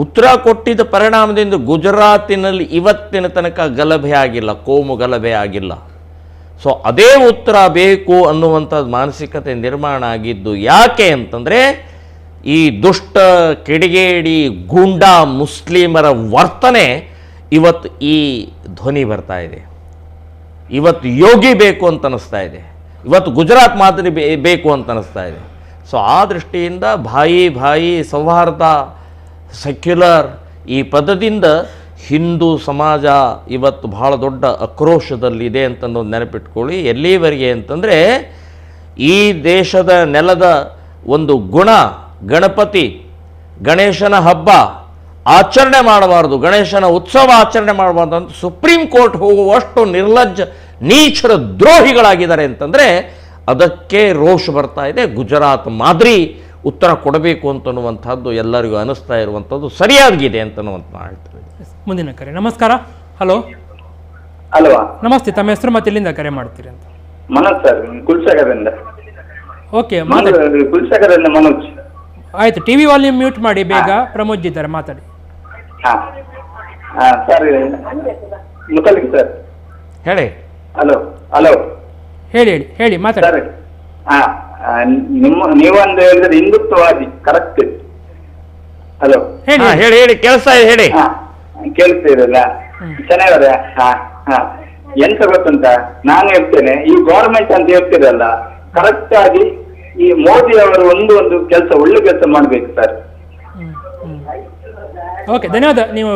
ಉತ್ತರ ಕೊಟ್ಟಿದ್ದ ಪರಿಣಾಮದಿಂದ ಗುಜರಾತಿನಲ್ಲಿ ಇವತ್ತಿನ ತನಕ ಗಲಭೆ ಆಗಿಲ್ಲ, ಕೋಮು ಗಲಭೆ ಆಗಿಲ್ಲ. ಸೊ ಅದೇ ಉತ್ತರ ಬೇಕು ಅನ್ನುವಂಥದ್ದು ಮಾನಸಿಕತೆ ನಿರ್ಮಾಣ ಆಗಿದ್ದು ಯಾಕೆ ಅಂತಂದರೆ, ಈ ದುಷ್ಟ ಕಿಡಿಗೇಡಿ ಗೂಂಡಾ ಮುಸ್ಲಿಮರ ವರ್ತನೆ ಇವತ್ತು ಈ ಧ್ವನಿ ಬರ್ತಾ ಇದೆ. ಇವತ್ತು ಯೋಗಿ ಬೇಕು ಅಂತ ಅನ್ನಿಸ್ತಾ ಇದೆ, ಇವತ್ತು ಗುಜರಾತ್ ಮಾದರಿ ಬೇಕು ಅಂತ ಅನ್ನಿಸ್ತಾ ಇದೆ. ಸೊ ಆ ದೃಷ್ಟಿಯಿಂದ ಭಾಯಿ ಸೌಹಾರ್ದ, ಸೆಕ್ಯುಲರ್ ಈ ಪದದಿಂದ ಹಿಂದೂ ಸಮಾಜ ಇವತ್ತು ಬಹಳ ದೊಡ್ಡ ಆಕ್ರೋಶದಲ್ಲಿದೆ ಅಂತನ್ನೋದು ನೆನಪಿಟ್ಕೊಳ್ಳಿ. ಎಲ್ಲಿವರೆಗೆ ಅಂತಂದರೆ, ಈ ದೇಶದ ನೆಲದ ಒಂದು ಗುಣ, ಗಣಪತಿ ಗಣೇಶನ ಹಬ್ಬ ಆಚರಣೆ ಮಾಡಬಾರ್ದು, ಗಣೇಶನ ಉತ್ಸವ ಆಚರಣೆ ಮಾಡಬಾರ್ದು ಅಂತ ಸುಪ್ರೀಂ ಕೋರ್ಟ್ ಹೋಗುವಷ್ಟು ನಿರ್ಲಜ್ಜ ನೀಚರ ದ್ರೋಹಿಗಳಾಗಿದ್ದಾರೆ ಅಂತಂದರೆ ಅದಕ್ಕೆ ರೋಷ ಬರ್ತಾ ಇದೆ. ಗುಜರಾತ್ ಮಾದರಿ ಉತ್ತರ ಕೊಡಬೇಕು ಅಂತನ್ನುವಂಥದ್ದು ಎಲ್ಲರಿಗೂ ಅನಿಸ್ತಾ ಇರುವಂಥದ್ದು ಸರಿಯಾಗಿದೆ ಅಂತನ್ನುವಂಥ ಹೇಳ್ತಾರೆ. ಮುಂದಿನ ಕರೆ. ನಮಸ್ಕಾರ. ಹಲೋ. ಅಲ್ವಾ? ನಮಸ್ತೆ, ತಮ್ಮ ಹೆಸರು ಮತ್ತೆ ಎಲ್ಲಿಂದ ಕರೆ ಮಾಡ್ತೀರಿ ಅಂತ? ಮನೋಜ್ ಸರ್, ಕುಲ್ಸಾಗರದಿಂದ. ಓಕೆ, ಕುಲ್ಸಾಗರದಿಂದ ಮನೋಜ್. ಆಯ್ತು, ಟಿವಿ ವಾಲ್ಯೂಮ್ ಮ್ಯೂಟ್ ಮಾಡಿ ಬೇಗ. ಪ್ರಮೋದ್ ಇದ್ದಾರೆ, ಮಾತಾಡಿ. Sir, Muthalik sir. ಹೇಳಿ. ಹಲೋ ಹೇಳಿ ಮಾತಾಡಿ. ಸರ್, ನೀವೊಂದು ಹೇಳಿದ್ರೆ ಹಿಂದುತ್ವವಾದಿ, ಕರೆಕ್ಟ್. ಹಲೋ, ಹೇಳಿ ಕೇಳಿಸ್ತಾ ಇದೆ, ಹೇಳಿ. ಕೇಳಿಸ್ತಿರಲ್ಲ? ಚೆನ್ನಾಗವ್ರೆ. ಎಂತ ಗೊತ್ತುಂಟ, ನಾನು ಹೇಳ್ತೇನೆ, ಈ ಗೌರ್ಮೆಂಟ್ ಅಂತ ಹೇಳ್ತಿರಲ್ಲ, ಕರೆಕ್ಟ್ ಆಗಿ ಈ ಮೋದಿ ಅವರು ಒಂದು ಕೆಲಸ, ಒಳ್ಳೆ ಕೆಲಸ ಮಾಡ್ಬೇಕು ಸರ್. ಓಕೆ, ಧನ್ಯವಾದ. ನೀವು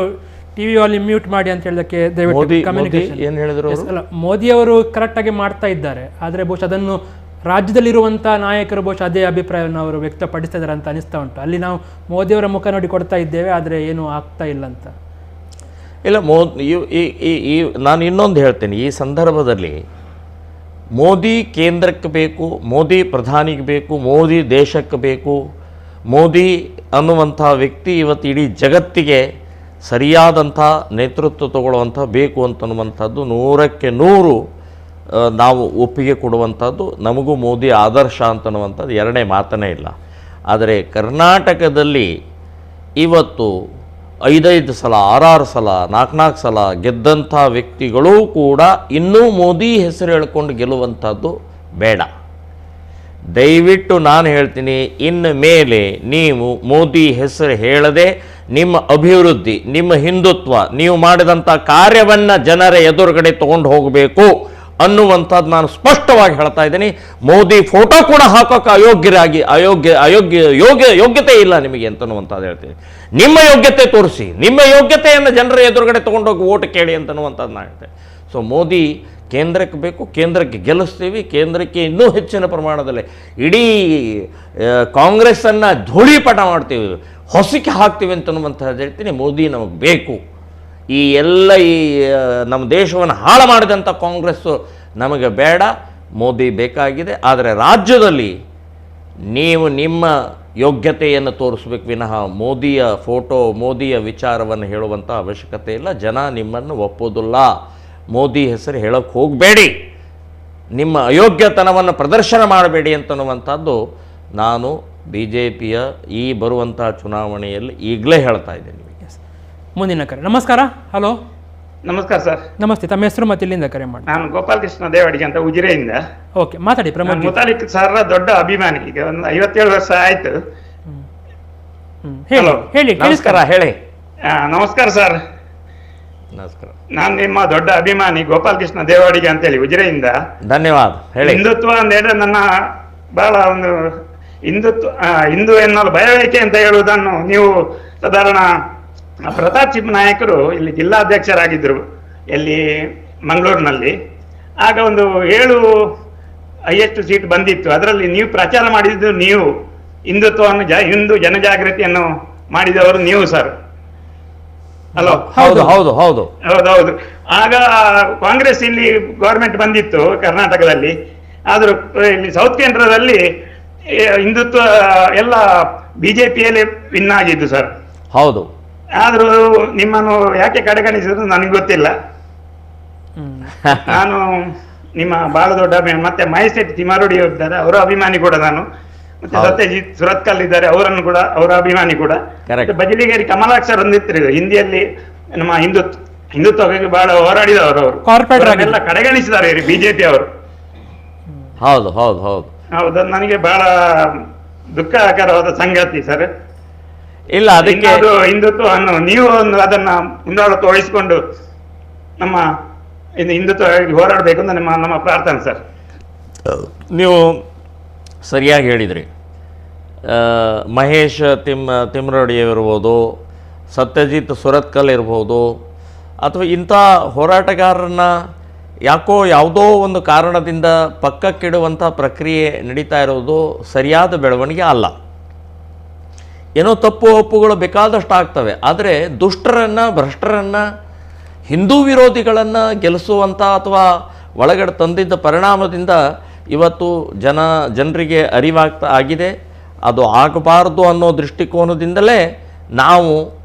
ಟಿವಿ ವಾಲ್ಯೂಮ್ ಮ್ಯೂಟ್ ಮಾಡಿ ಅಂತ ಹೇಳೋದಕ್ಕೆ ದಯವಿಟ್ಟು ಕಮ್ಯುನಿಕೇಶನ್. ಏನು ಹೇಳಿದ್ರು? ಅಲ್ಲ, ಮೋದಿ ಅವರು ಕರೆಕ್ಟಾಗಿ ಮಾಡ್ತಾ ಇದ್ದಾರೆ, ಆದರೆ ಬಹುಶಃ ಅದನ್ನು ರಾಜ್ಯದಲ್ಲಿರುವಂಥ ನಾಯಕರು ಬಹುಶಃ ಅದೇ ಅಭಿಪ್ರಾಯವನ್ನು ಅವರು ವ್ಯಕ್ತಪಡಿಸ್ತಾ ಇದ್ದಾರೆ ಅಂತ ಅನಿಸ್ತಾ ಉಂಟು. ಅಲ್ಲಿ ನಾವು ಮೋದಿಯವರ ಮುಖ ನೋಡಿ ಕೊಡ್ತಾ ಇದ್ದೇವೆ, ಆದರೆ ಏನೂ ಆಗ್ತಾ ಇಲ್ಲ ಅಂತ. ಇಲ್ಲ, ನಾನು ಇನ್ನೊಂದು ಹೇಳ್ತೇನೆ. ಈ ಸಂದರ್ಭದಲ್ಲಿ ಮೋದಿ ಕೇಂದ್ರಕ್ಕೆ ಬೇಕು, ಮೋದಿ ಪ್ರಧಾನಿಗೆ ಬೇಕು, ಮೋದಿ ದೇಶಕ್ಕೆ ಬೇಕು, ಮೋದಿ ಅನ್ನುವಂಥ ವ್ಯಕ್ತಿ ಇವತ್ತು ಇಡೀ ಜಗತ್ತಿಗೆ ಸರಿಯಾದಂಥ ನೇತೃತ್ವ ತಗೊಳ್ಳುವಂಥ ಬೇಕು ಅಂತನ್ನುವಂಥದ್ದು 100ಕ್ಕೆ 100 ನಾವು ಒಪ್ಪಿಗೆ ಕೊಡುವಂಥದ್ದು. ನಮಗೂ ಮೋದಿ ಆದರ್ಶ ಅಂತನ್ನುವಂಥದ್ದು ಎರಡನೇ ಮಾತನೇ ಇಲ್ಲ. ಆದರೆ ಕರ್ನಾಟಕದಲ್ಲಿ ಇವತ್ತು 5 ಸಲ 6 ಸಲ 4 ಸಲ ಗೆದ್ದಂಥ ವ್ಯಕ್ತಿಗಳೂ ಕೂಡ ಇನ್ನೂ ಮೋದಿ ಹೆಸರು ಹೇಳ್ಕೊಂಡು ಗೆಲ್ಲುವಂಥದ್ದು ಬೇಡ. ದಯವಿಟ್ಟು ನಾನು ಹೇಳ್ತೀನಿ, ಇನ್ನು ಮೇಲೆ ನೀವು ಮೋದಿ ಹೆಸರು ಹೇಳದೆ ನಿಮ್ಮ ಅಭಿವೃದ್ಧಿ, ನಿಮ್ಮ ಹಿಂದುತ್ವ, ನೀವು ಮಾಡಿದಂಥ ಕಾರ್ಯವನ್ನು ಜನರ ಎದುರುಗಡೆ ತಗೊಂಡು ಹೋಗಬೇಕು ಅನ್ನುವಂಥದ್ದು ನಾನು ಸ್ಪಷ್ಟವಾಗಿ ಹೇಳ್ತಾ ಇದ್ದೀನಿ. ಮೋದಿ ಫೋಟೋ ಕೂಡ ಹಾಕೋಕೆ ಯೋಗ್ಯತೆ ಇಲ್ಲ ನಿಮಗೆ ಅಂತನ್ನುವಂಥದ್ದು ಹೇಳ್ತೀನಿ. ನಿಮ್ಮ ಯೋಗ್ಯತೆ ತೋರಿಸಿ, ನಿಮ್ಮ ಯೋಗ್ಯತೆಯನ್ನು ಜನರ ಎದುರುಗಡೆ ತೊಗೊಂಡೋಗಿ ಓಟ್ ಕೇಳಿ ಅಂತನ್ನುವಂಥದ್ದು ನಾನು ಹೇಳ್ತೇನೆ. ಸೊ ಮೋದಿ ಕೇಂದ್ರಕ್ಕೆ ಬೇಕು, ಕೇಂದ್ರಕ್ಕೆ ಗೆಲ್ಲಿಸ್ತೀವಿ, ಕೇಂದ್ರಕ್ಕೆ ಇನ್ನೂ ಹೆಚ್ಚಿನ ಪ್ರಮಾಣದಲ್ಲಿ ಇಡೀ ಕಾಂಗ್ರೆಸ್ಸನ್ನು ಧೂಳೀಪಟ ಮಾಡ್ತೀವಿ, ಹೊಸಕ್ಕೆ ಹಾಕ್ತೀವಿ ಅಂತನ್ನುವಂಥದ್ದು ಹೇಳ್ತೀನಿ. ಮೋದಿ ನಮಗೆ ಬೇಕು. ಈ ನಮ್ಮ ದೇಶವನ್ನು ಹಾಳು ಮಾಡಿದಂಥ ಕಾಂಗ್ರೆಸ್ಸು ನಮಗೆ ಬೇಡ, ಮೋದಿ ಬೇಕಾಗಿದೆ. ಆದರೆ ರಾಜ್ಯದಲ್ಲಿ ನೀವು ನಿಮ್ಮ ಯೋಗ್ಯತೆಯನ್ನು ತೋರಿಸ್ಬೇಕು ವಿನಃ ಮೋದಿಯ ಫೋಟೋ, ಮೋದಿಯ ವಿಚಾರವನ್ನು ಹೇಳುವಂಥ ಅವಶ್ಯಕತೆ ಇಲ್ಲ. ಜನ ನಿಮ್ಮನ್ನು ಒಪ್ಪೋದಿಲ್ಲ. ಮೋದಿ ಹೆಸರು ಹೇಳೋಕ್ಕೆ ಹೋಗಬೇಡಿ, ನಿಮ್ಮ ಅಯೋಗ್ಯತನವನ್ನು ಪ್ರದರ್ಶನ ಮಾಡಬೇಡಿ ಅಂತನ್ನುವಂಥದ್ದು ನಾನು BJPಯ ಈ ಬರುವಂಥ ಚುನಾವಣೆಯಲ್ಲಿ ಈಗಲೇ ಹೇಳ್ತಾ ಇದ್ದೀನಿ. ಮುಂದಿನ ಕರೆ. ನಮಸ್ಕಾರ. ಹಲೋ, ನಮಸ್ಕಾರ ಸರ್. ನಮಸ್ತೆ. ತಮ್ಮ ಹೆಸರು ಮತ್ತೆ ಇಲ್ಲಿಂದ ಕರೆ ಮಾಡಿ? ನಾನು ಗೋಪಾಲಕೃಷ್ಣ ದೇವಾಡಿಗೆ ಅಂತ ಉಜಿರೆಯಿಂದ. ಓಕೆ, ಮಾತಾಡಿ. ಪ್ರಮೋದ್ ಮುತಾಲಿಕ್ ಸರ್ ದೊಡ್ಡ ಅಭಿಮಾನಿ. ಈಗ ಒಂದು 57 ವರ್ಷ ಆಯ್ತು. ಹೇಳಿ. ನಮಸ್ಕಾರ. ಹೇಳಿ. ನಮಸ್ಕಾರ ಸರ್. ನಮಸ್ಕಾರ. ನಾನು ನಿಮ್ಮ ದೊಡ್ಡ ಅಭಿಮಾನಿ ಗೋಪಾಲಕೃಷ್ಣ ದೇವಾಡಿಗೆ ಅಂತೇಳಿ ಉಜಿರೆಯಿಂದ. ಧನ್ಯವಾದ. ಹೇಳಿ. ಹಿಂದುತ್ವ ಅಂತ ಹೇಳಿದ್ರೆ ನನ್ನ ಬಹಳ ಒಂದು ಹಿಂದೂ ಎನ್ನಲು ಭಯವೇಕೆ ಅಂತ ಹೇಳುವುದನ್ನು ನೀವು ಸಾಧಾರಣ ಪ್ರತಾಪ್ ಚಿಪ್ ನಾಯಕರು ಇಲ್ಲಿ ಜಿಲ್ಲಾಧ್ಯಕ್ಷರಾಗಿದ್ದರು ಎಲ್ಲಿ ಮಂಗಳೂರಿನಲ್ಲಿ. ಆಗ ಒಂದು 7 ಹೈಯೆಸ್ಟ್ ಸೀಟ್ ಬಂದಿತ್ತು. ಅದರಲ್ಲಿ ನೀವು ಪ್ರಚಾರ ಮಾಡಿದ್ದು, ನೀವು ಹಿಂದುತ್ವವನ್ನು ಹಿಂದೂ ಜನಜಾಗೃತಿಯನ್ನು ಮಾಡಿದವರು ನೀವು ಸರ್. ಹಲೋ. ಹೌದು ಹೌದು ಹೌದು ಹೌದೌದು. ಆಗ ಕಾಂಗ್ರೆಸ್ ಇಲ್ಲಿ ಗೌರ್ಮೆಂಟ್ ಬಂದಿತ್ತು ಕರ್ನಾಟಕದಲ್ಲಿ. ಆದ್ರೂ ಇಲ್ಲಿ ಸೌತ್ ಕೇಂದ್ರದಲ್ಲಿ ಹಿಂದುತ್ವ ಎಲ್ಲ BJPಯಲ್ಲಿ ವಿನ್ ಆಗಿದ್ದು ಸರ್. ಹೌದು. ಆದ್ರೂ ನಿಮ್ಮನ್ನು ಯಾಕೆ ಕಡೆಗಣಿಸಿದ್ರು ನನಗೆ ಗೊತ್ತಿಲ್ಲ. ನಾನು ನಿಮ್ಮ ಬಹಳ ದೊಡ್ಡ ಅಭಿಮಾನಿ. ಮತ್ತೆ ಮಹೇಶ್ ಶೆಟ್ಟಿ ತಿಮಾರೋಡಿ ಇದ್ದಾರೆ, ಅವರ ಅಭಿಮಾನಿ ಕೂಡ ನಾನು. ಮತ್ತೆ ಸತ್ಯಜಿತ್ ಸುರತ್ಕಲ್ ಇದ್ದಾರೆ, ಅವರನ್ನು ಕೂಡ ಅವರ ಅಭಿಮಾನಿ ಕೂಡ. ಬಜಲಿಗೇರಿ ಕಮಲಾಕ್ಷರ್ ಒಂದಿತ್ತು ಹಿಂದಿಯಲ್ಲಿ ನಮ್ಮ ಹಿಂದುತ್ವಕ್ಕೆ ಬಹಳ ಹೋರಾಡಿದವರು. ಅವರು ಎಲ್ಲ ಕಡೆಗಣಿಸಿದ್ದಾರೆ BJP ಅವರು. ಹೌದು ಹೌದು ಹೌದು ಹೌದು. ನನಗೆ ಬಹಳ ದುಃಖಕರವಾದ ಸಂಗತಿ ಸರ್. ಇಲ್ಲ, ಅದಕ್ಕೆ ಹಿಂದುತ್ವವನ್ನು ನೀವು ಅದನ್ನ ಮುಂದಾಳು ತೋರಿಸಿಕೊಂಡು ನಮ್ಮ ಹಿಂದುತ್ವ ಹೋರಾಡಬೇಕು ಅಂತ ನಮ್ಮ ಪ್ರಾರ್ಥನೆ ಸರ್. ನೀವು ಸರಿಯಾಗಿ ಹೇಳಿದ್ರಿ. ಮಹೇಶ್ ತಿಮ್ರೋಡಿ ಇರ್ಬೋದು, ಸತ್ಯಜಿತ್ ಸುರತ್ಕಲ್ ಇರ್ಬೋದು, ಅಥವಾ ಇಂಥ ಹೋರಾಟಗಾರರನ್ನ ಯಾವುದೋ ಒಂದು ಕಾರಣದಿಂದ ಪಕ್ಕಕ್ಕಿಡುವಂಥ ಪ್ರಕ್ರಿಯೆ ನಡೀತಾ ಇರೋದು ಸರಿಯಾದ ಬೆಳವಣಿಗೆ ಅಲ್ಲ. ಏನೋ ತಪ್ಪು ಒಪ್ಪುಗಳು ಬೇಕಾದಷ್ಟು ಆಗ್ತವೆ. ಆದರೆ ದುಷ್ಟರನ್ನು, ಭ್ರಷ್ಟರನ್ನು, ಹಿಂದೂ ವಿರೋಧಿಗಳನ್ನು ಗೆಲ್ಲಿಸುವಂಥ ಅಥವಾ ಒಳಗಡೆ ತಂದಿದ್ದ ಪರಿಣಾಮದಿಂದ ಇವತ್ತು ಜನರಿಗೆ ಆಗಿದೆ. ಅದು ಆಗಬಾರ್ದು ಅನ್ನೋ ದೃಷ್ಟಿಕೋನದಿಂದಲೇ ನಾವು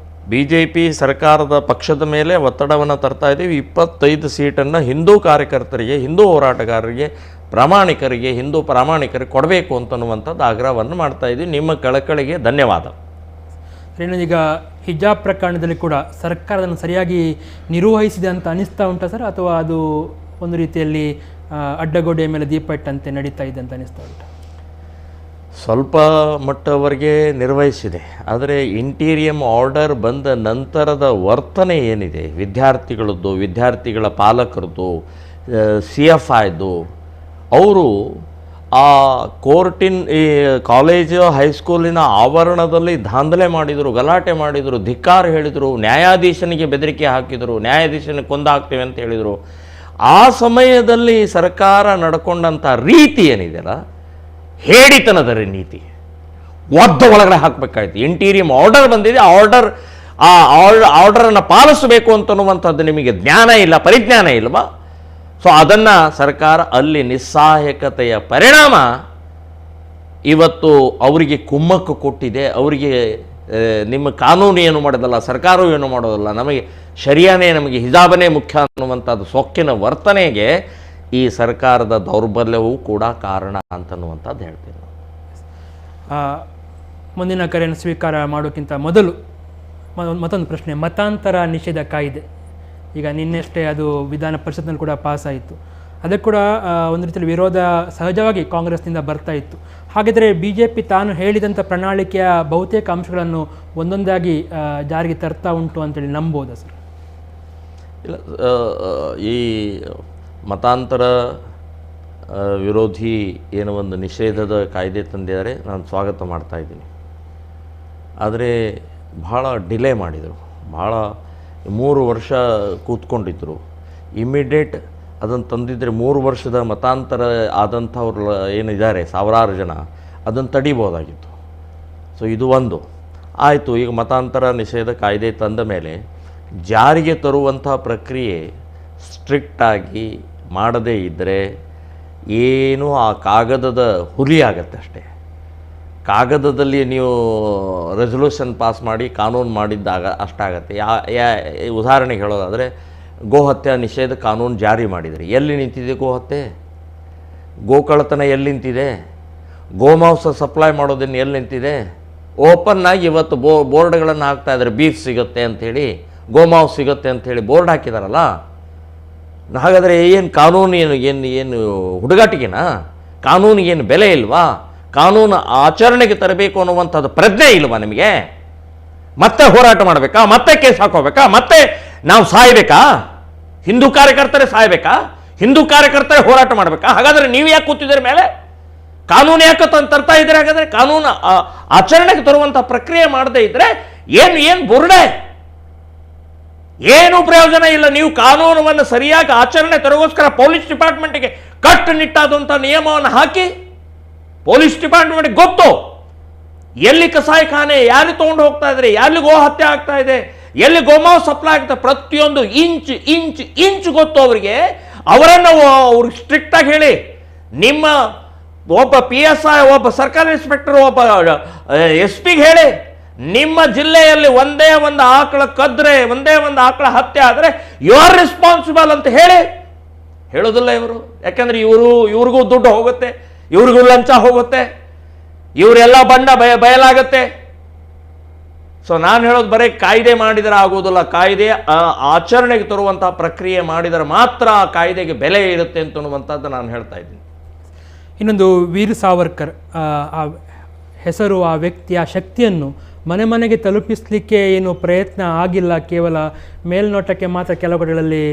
BJP ಸರ್ಕಾರದ ಪಕ್ಷದ ಮೇಲೆ ಒತ್ತಡವನ್ನು ತರ್ತಾ ಇದ್ದೀವಿ. 25 ಸೀಟನ್ನು ಹಿಂದೂ ಕಾರ್ಯಕರ್ತರಿಗೆ, ಹಿಂದೂ ಹೋರಾಟಗಾರರಿಗೆ, ಹಿಂದೂ ಪ್ರಾಮಾಣಿಕರಿಗೆ ಕೊಡಬೇಕು ಅಂತನ್ನುವಂಥದ್ದು ಆಗ್ರಹವನ್ನು ಮಾಡ್ತಾ ಇದ್ದೀವಿ. ನಿಮ್ಮ ಕಳಕಳಿಗೆ ಧನ್ಯವಾದ. ಈಗ ಹಿಜಾಬ್ ಪ್ರಕರಣದಲ್ಲಿ ಕೂಡ ಸರ್ಕಾರ ಅದನ್ನು ಸರಿಯಾಗಿ ನಿರ್ವಹಿಸಿದೆ ಅಂತ ಅನಿಸ್ತಾ ಉಂಟಾ ಸರ್, ಅಥವಾ ಅದು ಒಂದು ರೀತಿಯಲ್ಲಿ ಅಡ್ಡಗೋಡೆಯ ಮೇಲೆ ದೀಪ ಇಟ್ಟಂತೆ ನಡೀತಾ ಇದೆ ಅಂತ ಅನಿಸ್ತಾ ಉಂಟಾ? ಸ್ವಲ್ಪ ಮಟ್ಟವರೆಗೆ ನಿರ್ವಹಿಸಿದೆ. ಆದರೆ ಇಂಟೀರಿಯಮ್ ಆರ್ಡರ್ ಬಂದ ನಂತರದ ವರ್ತನೆ ಏನಿದೆ ವಿದ್ಯಾರ್ಥಿಗಳದ್ದು, ವಿದ್ಯಾರ್ಥಿಗಳ ಪಾಲಕರದ್ದು, CFIದು, ಅವರು ಆ ಈ ಕಾಲೇಜು ಹೈಸ್ಕೂಲಿನ ಆವರಣದಲ್ಲಿ ದಾಂಧಲೆ ಮಾಡಿದರು, ಗಲಾಟೆ ಮಾಡಿದರು, ಧಿಕ್ಕಾರ ಹೇಳಿದರು, ನ್ಯಾಯಾಧೀಶನಿಗೆ ಬೆದರಿಕೆ ಹಾಕಿದರು, ನ್ಯಾಯಾಧೀಶನಿಗೆ ಕೊಂದು ಹಾಕ್ತೇವೆ ಅಂತ ಹೇಳಿದರು. ಆ ಸಮಯದಲ್ಲಿ ಸರ್ಕಾರ ನಡ್ಕೊಂಡಂಥ ರೀತಿ ಏನಿದೆಯಲ್ಲ, ಹೇಡಿತನದ ನೀತಿ, ಒಳಗಡೆ ಹಾಕಬೇಕಾಯ್ತು. ಇಂಟೀರಿಯಮ್ ಆರ್ಡರ್ ಬಂದಿದೆ, ಆರ್ಡರನ್ನು ಪಾಲಿಸಬೇಕು ಅಂತನ್ನುವಂಥದ್ದು ನಿಮಗೆ ಜ್ಞಾನ ಇಲ್ಲ, ಪರಿಜ್ಞಾನ ಇಲ್ವಾ? ಸೊ ಅದನ್ನು ಸರ್ಕಾರ ಅಲ್ಲಿ ನಿಸ್ಸಹಾಯಕತೆಯ ಪರಿಣಾಮ ಇವತ್ತು ಅವರಿಗೆ ಕುಮ್ಮಕ್ಕು ಕೊಟ್ಟಿದೆ. ಅವರಿಗೆ ನಿಮ್ಮ ಕಾನೂನು ಏನು ಮಾಡೋದಲ್ಲ, ಸರ್ಕಾರವೂ ಏನು ಮಾಡೋದಲ್ಲ, ನಮಗೆ ಶರಿಯಾನೇ, ನಮಗೆ ಹಿಜಾಬನೇ ಮುಖ್ಯ ಅನ್ನುವಂಥದ್ದು ಸೊಕ್ಕಿನ ವರ್ತನೆಗೆ ಈ ಸರ್ಕಾರದ ದೌರ್ಬಲ್ಯವೂ ಕೂಡ ಕಾರಣ ಅಂತನ್ನುವಂಥದ್ದು ಹೇಳ್ತೀನಿ. ಮುಂದಿನ ಕರೆಯನ್ನು ಸ್ವೀಕಾರ ಮಾಡೋಕ್ಕಿಂತ ಮೊದಲು ಮತ್ತೊಂದು ಪ್ರಶ್ನೆ. ಮತಾಂತರ ನಿಷೇಧ ಕಾಯ್ದೆ ಈಗ ನಿನ್ನೆಷ್ಟೇ ಅದು ವಿಧಾನ ಪರಿಷತ್ನಲ್ಲಿ ಕೂಡ ಪಾಸ್ ಆಯಿತು. ಅದಕ್ಕೆ ಕೂಡ ಒಂದು ರೀತಿಯಲ್ಲಿ ವಿರೋಧ ಸಹಜವಾಗಿ ಕಾಂಗ್ರೆಸ್ನಿಂದ ಬರ್ತಾ ಇತ್ತು. ಹಾಗಿದ್ರೆ BJP ತಾನು ಹೇಳಿದಂಥ ಪ್ರಣಾಳಿಕೆಯ ಬಹುತೇಕ ಅಂಶಗಳನ್ನು ಒಂದೊಂದಾಗಿ ಜಾರಿಗೆ ತರ್ತಾ ಉಂಟು ಅಂತೇಳಿ ನಂಬೋದಾ ಸರ್? ಇಲ್ಲ, ಈ ಮತಾಂತರ ವಿರೋಧಿ ಏನು ಒಂದು ನಿಷೇಧದ ಕಾಯ್ದೆ ತಂದಿದ್ದಾರೆ, ನಾನು ಸ್ವಾಗತ ಮಾಡ್ತಾಯಿದ್ದೀನಿ. ಆದರೆ ಭಾಳ ಡಿಲೇ ಮಾಡಿದರು, ಭಾಳ 3 ವರ್ಷ ಕೂತ್ಕೊಂಡಿದ್ದರು. ಇಮ್ಮಿಡಿಯೇಟ್ ಅದನ್ನು ತಂದಿದ್ದರೆ 3 ವರ್ಷದ ಮತಾಂತರ ಆದಂಥವ್ರು ಏನಿದ್ದಾರೆ ಸಾವಿರಾರು ಜನ, ಅದನ್ನು ತಡಿಬೋದಾಗಿತ್ತು. ಸೊ ಇದು ಒಂದು ಆಯಿತು. ಈಗ ಮತಾಂತರ ನಿಷೇಧ ಕಾಯ್ದೆ ತಂದ ಮೇಲೆ ಜಾರಿಗೆ ತರುವಂಥ ಪ್ರಕ್ರಿಯೆ ಸ್ಟ್ರಿಕ್ಟಾಗಿ ಮಾಡದೇ ಇದ್ದರೆ ಏನು ಆ ಕಾಗದದ ಹುಲಿ ಆಗತ್ತೆ ಅಷ್ಟೇ. ಕಾಗದದಲ್ಲಿ ನೀವು ರೆಸೊಲ್ಯೂಷನ್ ಪಾಸ್ ಮಾಡಿ ಕಾನೂನು ಮಾಡಿದ್ದಾಗ ಅಷ್ಟಾಗತ್ತೆ. ಉದಾಹರಣೆಗೆ ಹೇಳೋದಾದರೆ ಗೋಹತ್ಯೆ ನಿಷೇಧ ಕಾನೂನು ಜಾರಿ ಮಾಡಿದರೆ ಎಲ್ಲಿ ನಿಂತಿದೆ ಗೋಹತ್ಯೆ? ಗೋಕಳ್ಳತನ ಎಲ್ಲಿ ನಿಂತಿದೆ? ಗೋಮಾಂಸ ಸಪ್ಲೈ ಮಾಡೋದನ್ನು ಎಲ್ಲಿ ನಿಂತಿದೆ? ಓಪನ್ನಾಗಿ ಇವತ್ತು ಬೋರ್ಡ್ಗಳನ್ನು ಹಾಕ್ತಾಯಿದ್ದಾರೆ, ಬೀಫ್ ಸಿಗುತ್ತೆ ಅಂಥೇಳಿ, ಗೋಮಾಂಸ ಸಿಗುತ್ತೆ ಅಂಥೇಳಿ ಬೋರ್ಡ್ ಹಾಕಿದಾರಲ್ಲ. ಹಾಗಾದರೆ ಏನು ಕಾನೂನು ಏನು ಹುಡುಗಾಟಿಗೆನಾ? ಕಾನೂನಿಗೇನು ಬೆಲೆ ಇಲ್ವಾ? ಕಾನೂನು ಆಚರಣೆಗೆ ತರಬೇಕು ಅನ್ನುವಂಥದ್ದು ಪ್ರಜ್ಞೆ ಇಲ್ವಾ ನಿಮಗೆ? ಮತ್ತೆ ಹೋರಾಟ ಮಾಡಬೇಕಾ? ಮತ್ತೆ ಕೇಸ್ ಹಾಕೋಬೇಕಾ? ಮತ್ತೆ ನಾವು ಸಾಯ್ಬೇಕಾ? ಹಿಂದೂ ಕಾರ್ಯಕರ್ತರೇ ಸಾಯ್ಬೇಕಾ? ಹಿಂದೂ ಕಾರ್ಯಕರ್ತರೇ ಹೋರಾಟ ಮಾಡಬೇಕಾ? ಹಾಗಾದರೆ ನೀವು ಯಾಕೆ ಕೂತಿದ್ದೀರ ಮೇಲೆ? ಕಾನೂನು ಯಾಕೆ ತರ್ತಾ ಇದ್ರೆ? ಹಾಗಾದರೆ ಕಾನೂನು ಆಚರಣೆಗೆ ತರುವಂಥ ಪ್ರಕ್ರಿಯೆ ಮಾಡದೇ ಇದ್ರೆ ಏನು ಬುರುಡೆ, ಏನು ಪ್ರಯೋಜನ ಇಲ್ಲ. ನೀವು ಕಾನೂನನ್ನು ಸರಿಯಾಗಿ ಆಚರಣೆ ತರೋಗೋಸ್ಕರ ಪೊಲೀಸ್ ಡಿಪಾರ್ಟ್ಮೆಂಟ್ಗೆ ಕಟ್ಟುನಿಟ್ಟಾದಂಥ ನಿಯಮವನ್ನು ಹಾಕಿ, ಪೊಲೀಸ್ ಡಿಪಾರ್ಟ್ಮೆಂಟ್ಗೆ ಗೊತ್ತು ಎಲ್ಲಿ ಕಸಾಯಿಖಾನೆ, ಯಾರು ತೊಗೊಂಡು ಹೋಗ್ತಾ ಇದ್ದಾರೆ, ಎಲ್ಲಿ ಗೋ ಹತ್ಯೆ ಆಗ್ತಾ ಇದೆ, ಎಲ್ಲಿ ಗೋಮಾಂಸ ಸಪ್ಲೈ ಆಗ್ತದೆ, ಪ್ರತಿಯೊಂದು ಇಂಚ್ ಗೊತ್ತು ಅವರಿಗೆ. ಅವರನ್ನು ಅವ್ರಿಗೆ ಸ್ಟ್ರಿಕ್ಟಾಗಿ ಹೇಳಿ, ನಿಮ್ಮ ಒಬ್ಬ PSI, ಒಬ್ಬ ಸರ್ಕಾರಿ ಇನ್ಸ್ಪೆಕ್ಟರ್, ಒಬ್ಬ SP ಹೇಳಿ, ನಿಮ್ಮ ಜಿಲ್ಲೆಯಲ್ಲಿ ಒಂದೇ ಒಂದು ಆಕಳ ಕದ್ರೆ, ಒಂದೇ ಒಂದು ಆಕಳ ಹತ್ಯೆ ಆದರೆ ಯು ಆರ್ ರೆಸ್ಪಾನ್ಸಿಬಲ್ ಅಂತ ಹೇಳೋದಿಲ್ಲ ಇವರು. ಯಾಕಂದ್ರೆ ಇವ್ರಿಗೂ ದುಡ್ಡು ಹೋಗುತ್ತೆ, ಇವ್ರಿಗೂ ಲಂಚ ಹೋಗುತ್ತೆ, ಇವರೆಲ್ಲ ಬಂಡ ಬಯಲಾಗತ್ತೆ. ಸೊ ನಾನು ಹೇಳೋದು ಬರೀ ಕಾಯ್ದೆ ಮಾಡಿದರೆ ಆಗೋದಿಲ್ಲ, ಕಾಯ್ದೆ ಆಚರಣೆಗೆ ತರುವಂತಹ ಪ್ರಕ್ರಿಯೆ ಮಾಡಿದರೆ ಮಾತ್ರ ಆ ಕಾಯ್ದೆಗೆ ಬೆಲೆ ಇರುತ್ತೆ ಅಂತನ್ನುವಂಥದ್ದು ನಾನು ಹೇಳ್ತಾ ಇದ್ದೀನಿ. ಇನ್ನೊಂದು ವೀರ್ ಸಾವರ್ಕರ್ ಆ ಹೆಸರು, ಆ ವ್ಯಕ್ತಿ, ಆ ಶಕ್ತಿಯನ್ನು ಮನೆ ಮನೆಗೆ ತಲುಪಿಸಲಿಕ್ಕೆ ಏನು ಪ್ರಯತ್ನ ಆಗಿಲ್ಲ, ಕೇವಲ ಮೇಲ್ನೋಟಕ್ಕೆ ಮಾತ್ರ ಕೆಲವು ಕಡೆಗಳಲ್ಲಿ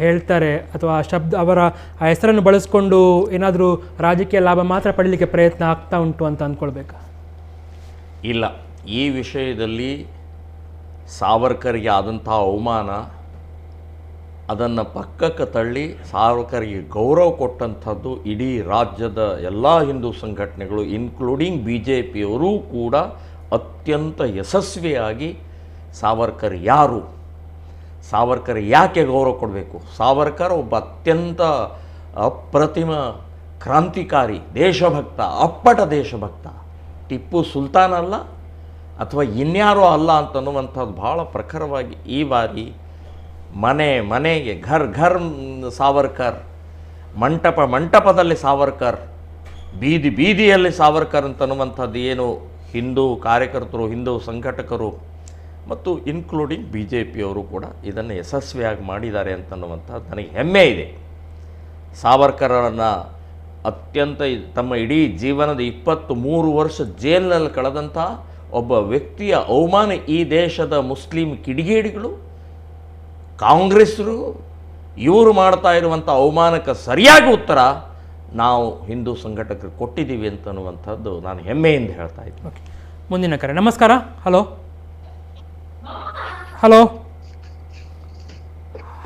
ಹೇಳ್ತಾರೆ, ಅಥವಾ ಆ ಶಬ್ದ ಅವರ ಆ ಹೆಸರನ್ನು ಬಳಸ್ಕೊಂಡು ಏನಾದರೂ ರಾಜಕೀಯ ಲಾಭ ಮಾತ್ರ ಪಡೀಲಿಕ್ಕೆ ಪ್ರಯತ್ನ ಆಗ್ತಾ ಉಂಟು ಅಂತ ಅಂದ್ಕೊಳ್ಬೇಕಾ? ಇಲ್ಲ, ಈ ವಿಷಯದಲ್ಲಿ ಸಾವರ್ಕರ್ಗೆ ಆದಂಥ ಅವಮಾನ, ಅದನ್ನು ಪಕ್ಕಕ್ಕೆ ತಳ್ಳಿ ಸಾವರ್ಕರ್ಗೆ ಗೌರವ ಕೊಟ್ಟಂಥದ್ದು ಇಡೀ ರಾಜ್ಯದ ಎಲ್ಲ ಹಿಂದೂ ಸಂಘಟನೆಗಳು, ಇನ್ಕ್ಲೂಡಿಂಗ್ BJPಯವರೂ ಕೂಡ ಅತ್ಯಂತ ಯಶಸ್ವಿಯಾಗಿ ಸಾವರ್ಕರ್ ಯಾರು, ಸಾವರ್ಕರ್ ಯಾಕೆ ಗೌರವ ಕೊಡಬೇಕು, ಸಾವರ್ಕರ್ ಒಬ್ಬ ಅತ್ಯಂತ ಅಪ್ರತಿಮ ಕ್ರಾಂತಿಕಾರಿ, ದೇಶಭಕ್ತ, ಅಪ್ಪಟ ದೇಶಭಕ್ತ, ಟಿಪ್ಪು ಸುಲ್ತಾನ್ ಅಲ್ಲ ಅಥವಾ ಇನ್ಯಾರೋ ಅಲ್ಲ ಅಂತನ್ನುವಂಥದ್ದು ಭಾಳ ಪ್ರಖರವಾಗಿ ಈ ಬಾರಿ ಮನೆಗೆ ಘರ್ ಸಾವರ್ಕರ್, ಮಂಟಪದಲ್ಲಿ ಸಾವರ್ಕರ್, ಬೀದಿಯಲ್ಲಿ ಸಾವರ್ಕರ್ ಅಂತನ್ನುವಂಥದ್ದು ಏನು ಹಿಂದೂ ಕಾರ್ಯಕರ್ತರು, ಹಿಂದೂ ಸಂಘಟಕರು ಮತ್ತು ಇನ್ಕ್ಲೂಡಿಂಗ್ BJPಯವರು ಕೂಡ ಇದನ್ನು ಯಶಸ್ವಿಯಾಗಿ ಮಾಡಿದ್ದಾರೆ ಅಂತನ್ನುವಂಥದ್ದು ನನಗೆ ಹೆಮ್ಮೆ ಇದೆ. ಸಾವರ್ಕರನ್ನು ಅತ್ಯಂತ ತಮ್ಮ ಇಡೀ ಜೀವನದ 23 ವರ್ಷ ಜೈಲಿನಲ್ಲಿ ಕಳೆದಂಥ ಒಬ್ಬ ವ್ಯಕ್ತಿಯ ಅವಮಾನ ಈ ದೇಶದ ಮುಸ್ಲಿಂ ಕಿಡಿಗೇಡಿಗಳು, ಕಾಂಗ್ರೆಸ್ರು, ಇವರು ಮಾಡ್ತಾ ಇರುವಂಥ ಅವಮಾನಕ್ಕೆ ಸರಿಯಾಗಿ ಉತ್ತರ ನಾವು ಹಿಂದೂ ಸಂಘಟಕರು ಕೊಟ್ಟಿದ್ದೀವಿ ಅಂತನ್ನುವಂಥದ್ದು ನಾನು ಹೆಮ್ಮೆಯಿಂದ ಹೇಳ್ತಾ ಇದ್ದೀನಿ. ಓಕೆ, ಮುಂದಿನ ಕರೆ. ನಮಸ್ಕಾರ. ಹಲೋ ಹಲೋ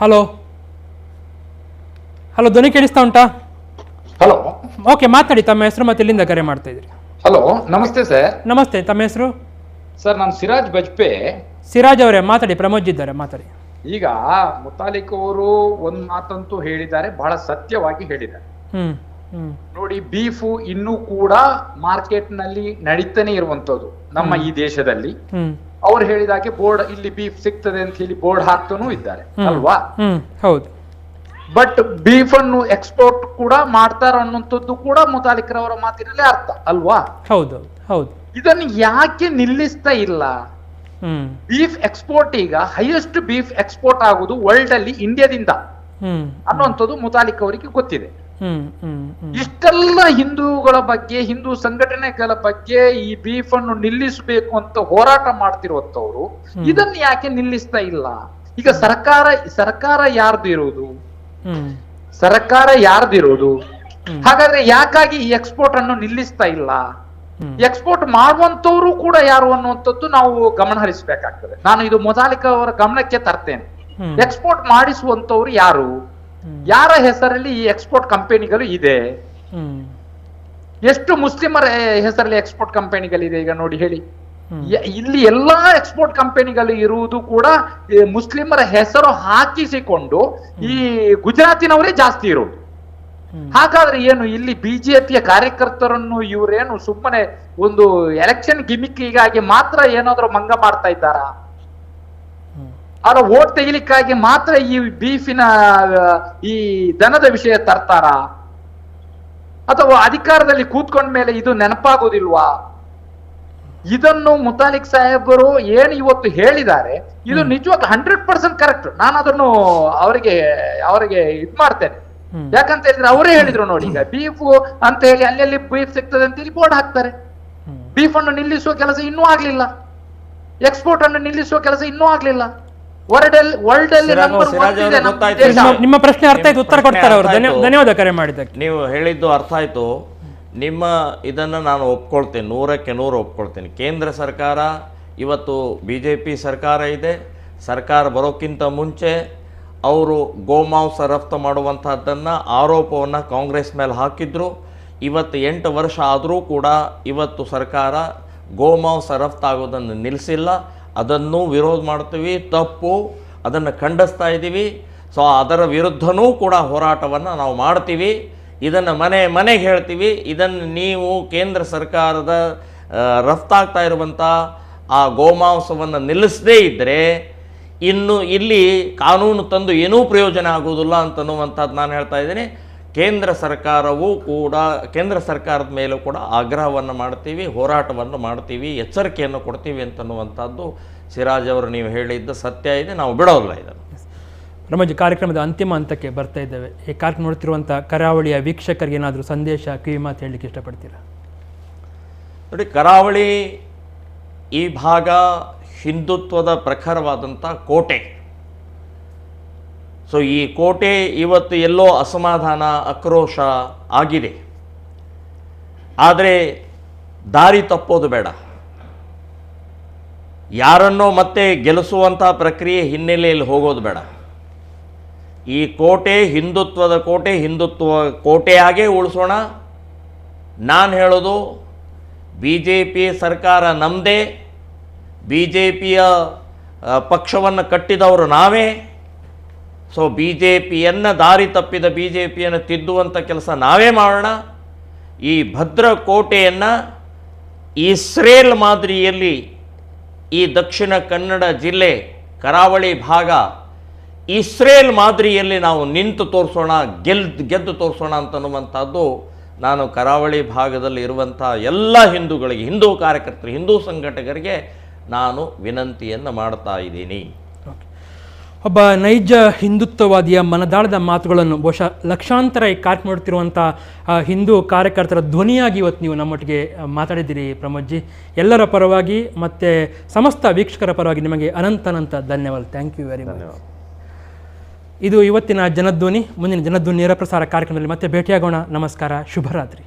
ಹಲೋ ಹಲೋ ಧ್ವನಿ ಕೇಳಿಸ್ತಾ ಉಂಟಾ? ಹಲೋ, ಓಕೆ, ಮಾತಾಡಿ. ತಮ್ಮ ಹೆಸರು ಮತ್ತೆ ಎಲ್ಲಿಂದ ಕರೆ ಮಾಡ್ತಾ ಇದ್ರಿ? ಹಲೋ, ನಮಸ್ತೆ ಸರ್. ನಮಸ್ತೆ, ತಮ್ಮ ಹೆಸರು? ಸರ್, ನಾನು ಸಿರಾಜ್ ಬಜ್ಪೆ. ಸಿರಾಜ್ ಅವರೇ ಮಾತಾಡಿ, ಪ್ರಮೋದ್ ಇದ್ದಾರೆ, ಮಾತಾಡಿ. ಈಗ ಮುತಾಲಿಕ್ ಅವರು ಒಂದ್ ಮಾತಂತೂ ಹೇಳಿದ್ದಾರೆ, ಬಹಳ ಸತ್ಯವಾಗಿ ಹೇಳಿದ್ದಾರೆ. ನೋಡಿ, ಬೀಫು ಇನ್ನೂ ಕೂಡ ಮಾರ್ಕೆಟ್ ನಲ್ಲಿ ನಡೀತಾನೆ ಇರುವಂತದ್ದು ನಮ್ಮ ಈ ದೇಶದಲ್ಲಿ. ಅವ್ರು ಹೇಳಿದಾಗೆ ಬೋರ್ಡ್ ಇಲ್ಲಿ ಬೀಫ್ ಸಿಗ್ತದೆ ಅಂತ ಹೇಳಿ ಬೋರ್ಡ್ ಹಾಕ್ತಾನೂ ಇದ್ದಾರೆ ಅಲ್ವಾ? ಹೌದು. ಬಟ್ ಬೀಫ್ ಅನ್ನು ಎಕ್ಸ್ಪೋರ್ಟ್ ಕೂಡ ಮಾಡ್ತಾರ ಅನ್ನುವಂಥದ್ದು ಕೂಡ ಮುತಾಲಿಕ್ರವರ ಮಾತಿನಲ್ಲಿ ಅರ್ಥ ಅಲ್ವಾ? ಹೌದು ಹೌದು. ಇದನ್ನು ಯಾಕೆ ನಿಲ್ಲಿಸ್ತಾ ಇಲ್ಲ? ಬೀಫ್ ಎಕ್ಸ್ಪೋರ್ಟ್ ಈಗ ಹೈಯೆಸ್ಟ್ ಬೀಫ್ ಎಕ್ಸ್ಪೋರ್ಟ್ ಆಗುದು ವರ್ಲ್ಡ್ ಅಲ್ಲಿ ಇಂಡಿಯಾದಿಂದ ಅನ್ನುವಂಥದ್ದು ಮುತಾಲಿಕ್ ಅವರಿಗೆ ಗೊತ್ತಿದೆ. ಇಷ್ಟೆಲ್ಲ ಹಿಂದೂಗಳ ಬಗ್ಗೆ, ಹಿಂದೂ ಸಂಘಟನೆಗಳ ಬಗ್ಗೆ ಈ ಬೀಫ್ ಅನ್ನು ನಿಲ್ಲಿಸಬೇಕು ಅಂತ ಹೋರಾಟ ಮಾಡ್ತಿರುವಂತವ್ರು ಇದನ್ನ ಯಾಕೆ ನಿಲ್ಲಿಸ್ತಾ ಇಲ್ಲ? ಈಗ ಸರ್ಕಾರ ಯಾರ್ದು ಇರುವುದು? ಸರ್ಕಾರ ಯಾರ್ದಿರೋದು? ಹಾಗಾದ್ರೆ ಯಾಕಾಗಿ ಈ ಎಕ್ಸ್ಪೋರ್ಟ್ ಅನ್ನು ನಿಲ್ಲಿಸ್ತಾ ಇಲ್ಲ? ಎಕ್ಸ್ಪೋರ್ಟ್ ಮಾಡುವಂತವ್ರು ಕೂಡ ಯಾರು ಅನ್ನುವಂಥದ್ದು ನಾವು ಗಮನ ಹರಿಸಬೇಕಾಗ್ತದೆ. ನಾನು ಇದು ಮೊದಲಿಕ ಅವರ ಗಮನಕ್ಕೆ ತರ್ತೇನೆ. ಎಕ್ಸ್ಪೋರ್ಟ್ ಮಾಡಿಸುವಂತವ್ರು ಯಾರು? ಯಾರ ಹೆಸರಲ್ಲಿ ಈ ಎಕ್ಸ್ಪೋರ್ಟ್ ಕಂಪನಿಗಳು ಇದೆ? ಎಷ್ಟು ಮುಸ್ಲಿಮರ ಹೆಸರಲ್ಲಿ ಎಕ್ಸ್ಪೋರ್ಟ್ ಕಂಪನಿಗಳಿದೆ ಈಗ ನೋಡಿ ಹೇಳಿ. ಇಲ್ಲಿ ಎಲ್ಲಾ ಎಕ್ಸ್ಪೋರ್ಟ್ ಕಂಪನಿಗಳು ಇರುವುದು ಕೂಡ ಮುಸ್ಲಿಮರ ಹೆಸರು ಹಾಕಿಸಿಕೊಂಡು ಈ ಗುಜರಾತಿನವರೇ ಜಾಸ್ತಿ ಇರುವುದು. ಹಾಗಾದ್ರೆ ಏನು ಇಲ್ಲಿ ಬಿಜೆಪಿಯ ಕಾರ್ಯಕರ್ತರನ್ನು ಇವರೇನು ಸುಮ್ಮನೆ ಒಂದು ಎಲೆಕ್ಷನ್ ಗಿಮಿಕ್ಕಿಗಾಗಿ ಮಾತ್ರ ಏನಾದ್ರೂ ಮಂಗ ಮಾಡ್ತಾ ಇದ್ದಾರಾ? ಅಲ್ಲ ಓಟ್ ತೆಗಿಲಿಕ್ಕಾಗಿ ಮಾತ್ರ ಈ ಬೀಫಿನ ಈ ದನದ ವಿಷಯ ತರ್ತಾರ? ಅಥವಾ ಅಧಿಕಾರದಲ್ಲಿ ಕೂತ್ಕೊಂಡ ಮೇಲೆ ಇದು ನೆನಪಾಗೋದಿಲ್ವಾ? ಇದನ್ನು ಮುತಾಲಿಕ್ ಸಾಹೇಬರು ಏನು ಇವತ್ತು ಹೇಳಿದ್ದಾರೆ ಇದು ನಿಜವಾಗ 100% ಕರೆಕ್ಟ್. ನಾನು ಅದನ್ನು ಅವರಿಗೆ ಇದ್ ಮಾಡ್ತೇನೆ. ಯಾಕಂತ ಹೇಳಿದ್ರೆ ಅವರೇ ಹೇಳಿದ್ರು ನೋಡಿ, ಈಗ ಬೀಫ್ ಅಂತ ಹೇಳಿ ಅಲ್ಲಿ ಬೀಫ್ ಸಿಗ್ತದೆ ಅಂತ ಹೇಳಿ ಬೋರ್ಡ್ ಹಾಕ್ತಾರೆ. ಬೀಫ್ ಅನ್ನು ನಿಲ್ಲಿಸುವ ಕೆಲಸ ಇನ್ನೂ ಆಗ್ಲಿಲ್ಲ, ಎಕ್ಸ್ಪೋರ್ಟ್ ಅನ್ನು ನಿಲ್ಲಿಸುವ ಕೆಲಸ ಇನ್ನೂ ಆಗ್ಲಿಲ್ಲ. ವರ್ಲ್ಡ್ ಅಲ್ಲಿ ನಿಮ್ಮ ಪ್ರಶ್ನೆ ಅರ್ಥ ಆಯ್ತು, ಉತ್ತರ ಕೊಡ್ತಾರೆ ಅವರು. ಧನ್ಯವಾದ ಕರೆ ಮಾಡಿದ್ದಕ್ಕೆ. ನೀವು ಹೇಳಿದ್ದು ಅರ್ಥ ಆಯ್ತು. ನಿಮ್ಮ ಇದನ್ನು ನಾನು ಒಪ್ಕೊಳ್ತೇನೆ, 100ಕ್ಕೆ 100 ಒಪ್ಕೊಳ್ತೇನೆ. ಕೇಂದ್ರ ಸರ್ಕಾರ ಇವತ್ತು BJP ಸರ್ಕಾರ ಇದೆ. ಸರ್ಕಾರ ಬರೋಕ್ಕಿಂತ ಮುಂಚೆ ಅವರು ಗೋಮಾಂಸ ರಫ್ತು ಮಾಡುವಂಥದ್ದನ್ನು ಆರೋಪವನ್ನು ಕಾಂಗ್ರೆಸ್ ಮೇಲೆ ಹಾಕಿದ್ರು. ಇವತ್ತು 8 ವರ್ಷ ಆದರೂ ಕೂಡ ಇವತ್ತು ಸರ್ಕಾರ ಗೋಮಾಂಸ ರಫ್ತಾಗೋದನ್ನು ನಿಲ್ಲಿಸಿಲ್ಲ. ಅದನ್ನು ವಿರೋಧ ಮಾಡ್ತೀವಿ, ತಪ್ಪು, ಅದನ್ನು ಖಂಡಿಸ್ತಾ ಇದ್ದೀವಿ. ಸೊ ಅದರ ವಿರುದ್ಧನೂ ಕೂಡ ಹೋರಾಟವನ್ನು ನಾವು ಮಾಡ್ತೀವಿ. ಇದನ್ನು ಮನೆಗೆ ಹೇಳ್ತೀವಿ. ಇದನ್ನು ನೀವು ಕೇಂದ್ರ ಸರ್ಕಾರದ ರಫ್ತಾಗ್ತಾ ಇರುವಂಥ ಆ ಗೋಮಾಂಸವನ್ನು ನಿಲ್ಲಿಸದೇ ಇದ್ದರೆ ಇನ್ನು ಇಲ್ಲಿ ಕಾನೂನು ತಂದು ಏನೂ ಪ್ರಯೋಜನ ಆಗುವುದಿಲ್ಲ ಅಂತನ್ನುವಂಥದ್ದು ನಾನು ಹೇಳ್ತಾ ಇದ್ದೀನಿ. ಕೇಂದ್ರ ಸರ್ಕಾರದ ಮೇಲೂ ಕೂಡ ಆಗ್ರಹವನ್ನು ಮಾಡ್ತೀವಿ, ಹೋರಾಟವನ್ನು ಮಾಡ್ತೀವಿ, ಎಚ್ಚರಿಕೆಯನ್ನು ಕೊಡ್ತೀವಿ ಅಂತನ್ನುವಂಥದ್ದು ಸಿರಾಜ್ ಅವರು ನೀವು ಹೇಳಿದ್ದು ಸತ್ಯ ಇದೆ. ನಾವು ಬಿಡೋಲ್ಲ ಇದನ್ನು. ರಮಜ್, ಕಾರ್ಯಕ್ರಮದ ಅಂತಿಮ ಹಂತಕ್ಕೆ ಬರ್ತಾ ಇದ್ದೇವೆ. ಈ ಕಾರ್ಯಕ್ರಮ ನೋಡ್ತಿರುವಂಥ ಕರಾವಳಿಯ ವೀಕ್ಷಕರಿಗೆ ಏನಾದರೂ ಸಂದೇಶ, ಕಿವಿ ಮಾತು ಹೇಳಲಿಕ್ಕೆ ಇಷ್ಟಪಡ್ತೀರಾ? ನೋಡಿ, ಕರಾವಳಿ ಈ ಭಾಗ ಹಿಂದುತ್ವದ ಪ್ರಖರವಾದಂಥ ಕೋಟೆ. ಸೊ ಈ ಕೋಟೆ ಇವತ್ತು ಎಲ್ಲೋ ಅಸಮಾಧಾನ, ಆಕ್ರೋಶ ಆಗಿದೆ. ಆದರೆ ದಾರಿ ತಪ್ಪೋದು ಬೇಡ. ಯಾರನ್ನೋ ಮತ್ತೆ ಗೆಲ್ಲಿಸುವಂಥ ಪ್ರಕ್ರಿಯೆ ಹಿನ್ನೆಲೆಯಲ್ಲಿ ಹೋಗೋದು ಬೇಡ. ಈ ಕೋಟೆ ಹಿಂದುತ್ವದ ಕೋಟೆ, ಹಿಂದುತ್ವ ಕೋಟೆಯಾಗೇ ಉಳಿಸೋಣ. ನಾನು ಹೇಳೋದು, BJP ಸರ್ಕಾರ ನಮ್ಮದೇ, BJPಯ ಪಕ್ಷವನ್ನು ಕಟ್ಟಿದವರು ನಾವೇ. ಸೊ BJPಯನ್ನು ದಾರಿ ತಪ್ಪಿದ BJPಯನ್ನು ತಿದ್ದುವಂಥ ಕೆಲಸ ನಾವೇ ಮಾಡೋಣ. ಈ ಭದ್ರ ಕೋಟೆಯನ್ನು ಇಸ್ರೇಲ್ ಮಾದರಿಯಲ್ಲಿ ಈ ದಕ್ಷಿಣ ಕನ್ನಡ ಜಿಲ್ಲೆ, ಕರಾವಳಿ ಭಾಗ ಇಸ್ರೇಲ್ ಮಾದರಿಯಲ್ಲಿ ನಾವು ನಿಂತು ತೋರಿಸೋಣ, ಗೆದ್ದು ತೋರಿಸೋಣ ಅಂತನ್ನುವಂಥದ್ದು ನಾನು ಕರಾವಳಿ ಭಾಗದಲ್ಲಿ ಇರುವಂಥ ಎಲ್ಲ ಹಿಂದೂಗಳಿಗೆ, ಹಿಂದೂ ಕಾರ್ಯಕರ್ತರು, ಹಿಂದೂ ಸಂಘಟಕರಿಗೆ ನಾನು ವಿನಂತಿಯನ್ನು ಮಾಡ್ತಾ ಇದ್ದೀನಿ. ಒಬ್ಬ ನೈಜ ಹಿಂದುತ್ವವಾದಿಯ ಮನದಾಳದ ಮಾತುಗಳನ್ನು ಬಹುಶಃ ಲಕ್ಷಾಂತರ ಈ ಕಾರ್ಯಕ್ರಮ ನೋಡ್ತಿರುವಂಥ ಹಿಂದೂ ಕಾರ್ಯಕರ್ತರ ಧ್ವನಿಯಾಗಿ ಇವತ್ತು ನೀವು ನಮ್ಮೊಟ್ಟಿಗೆ ಮಾತಾಡಿದ್ದೀರಿ ಪ್ರಮೋದ್ಜಿ. ಎಲ್ಲರ ಪರವಾಗಿ ಮತ್ತು ಸಮಸ್ತ ವೀಕ್ಷಕರ ಪರವಾಗಿ ನಿಮಗೆ ಅನಂತ ಧನ್ಯವಾದ. Thank you very much. ಇದು ಇವತ್ತಿನ ಜನಧ್ವನಿ. ಮುಂದಿನ ಜನಧ್ವನಿ ನೇರ ಪ್ರಸಾರ ಕಾರ್ಯಕ್ರಮದಲ್ಲಿ ಮತ್ತೆ ಭೇಟಿಯಾಗೋಣ. ನಮಸ್ಕಾರ, ಶುಭರಾತ್ರಿ.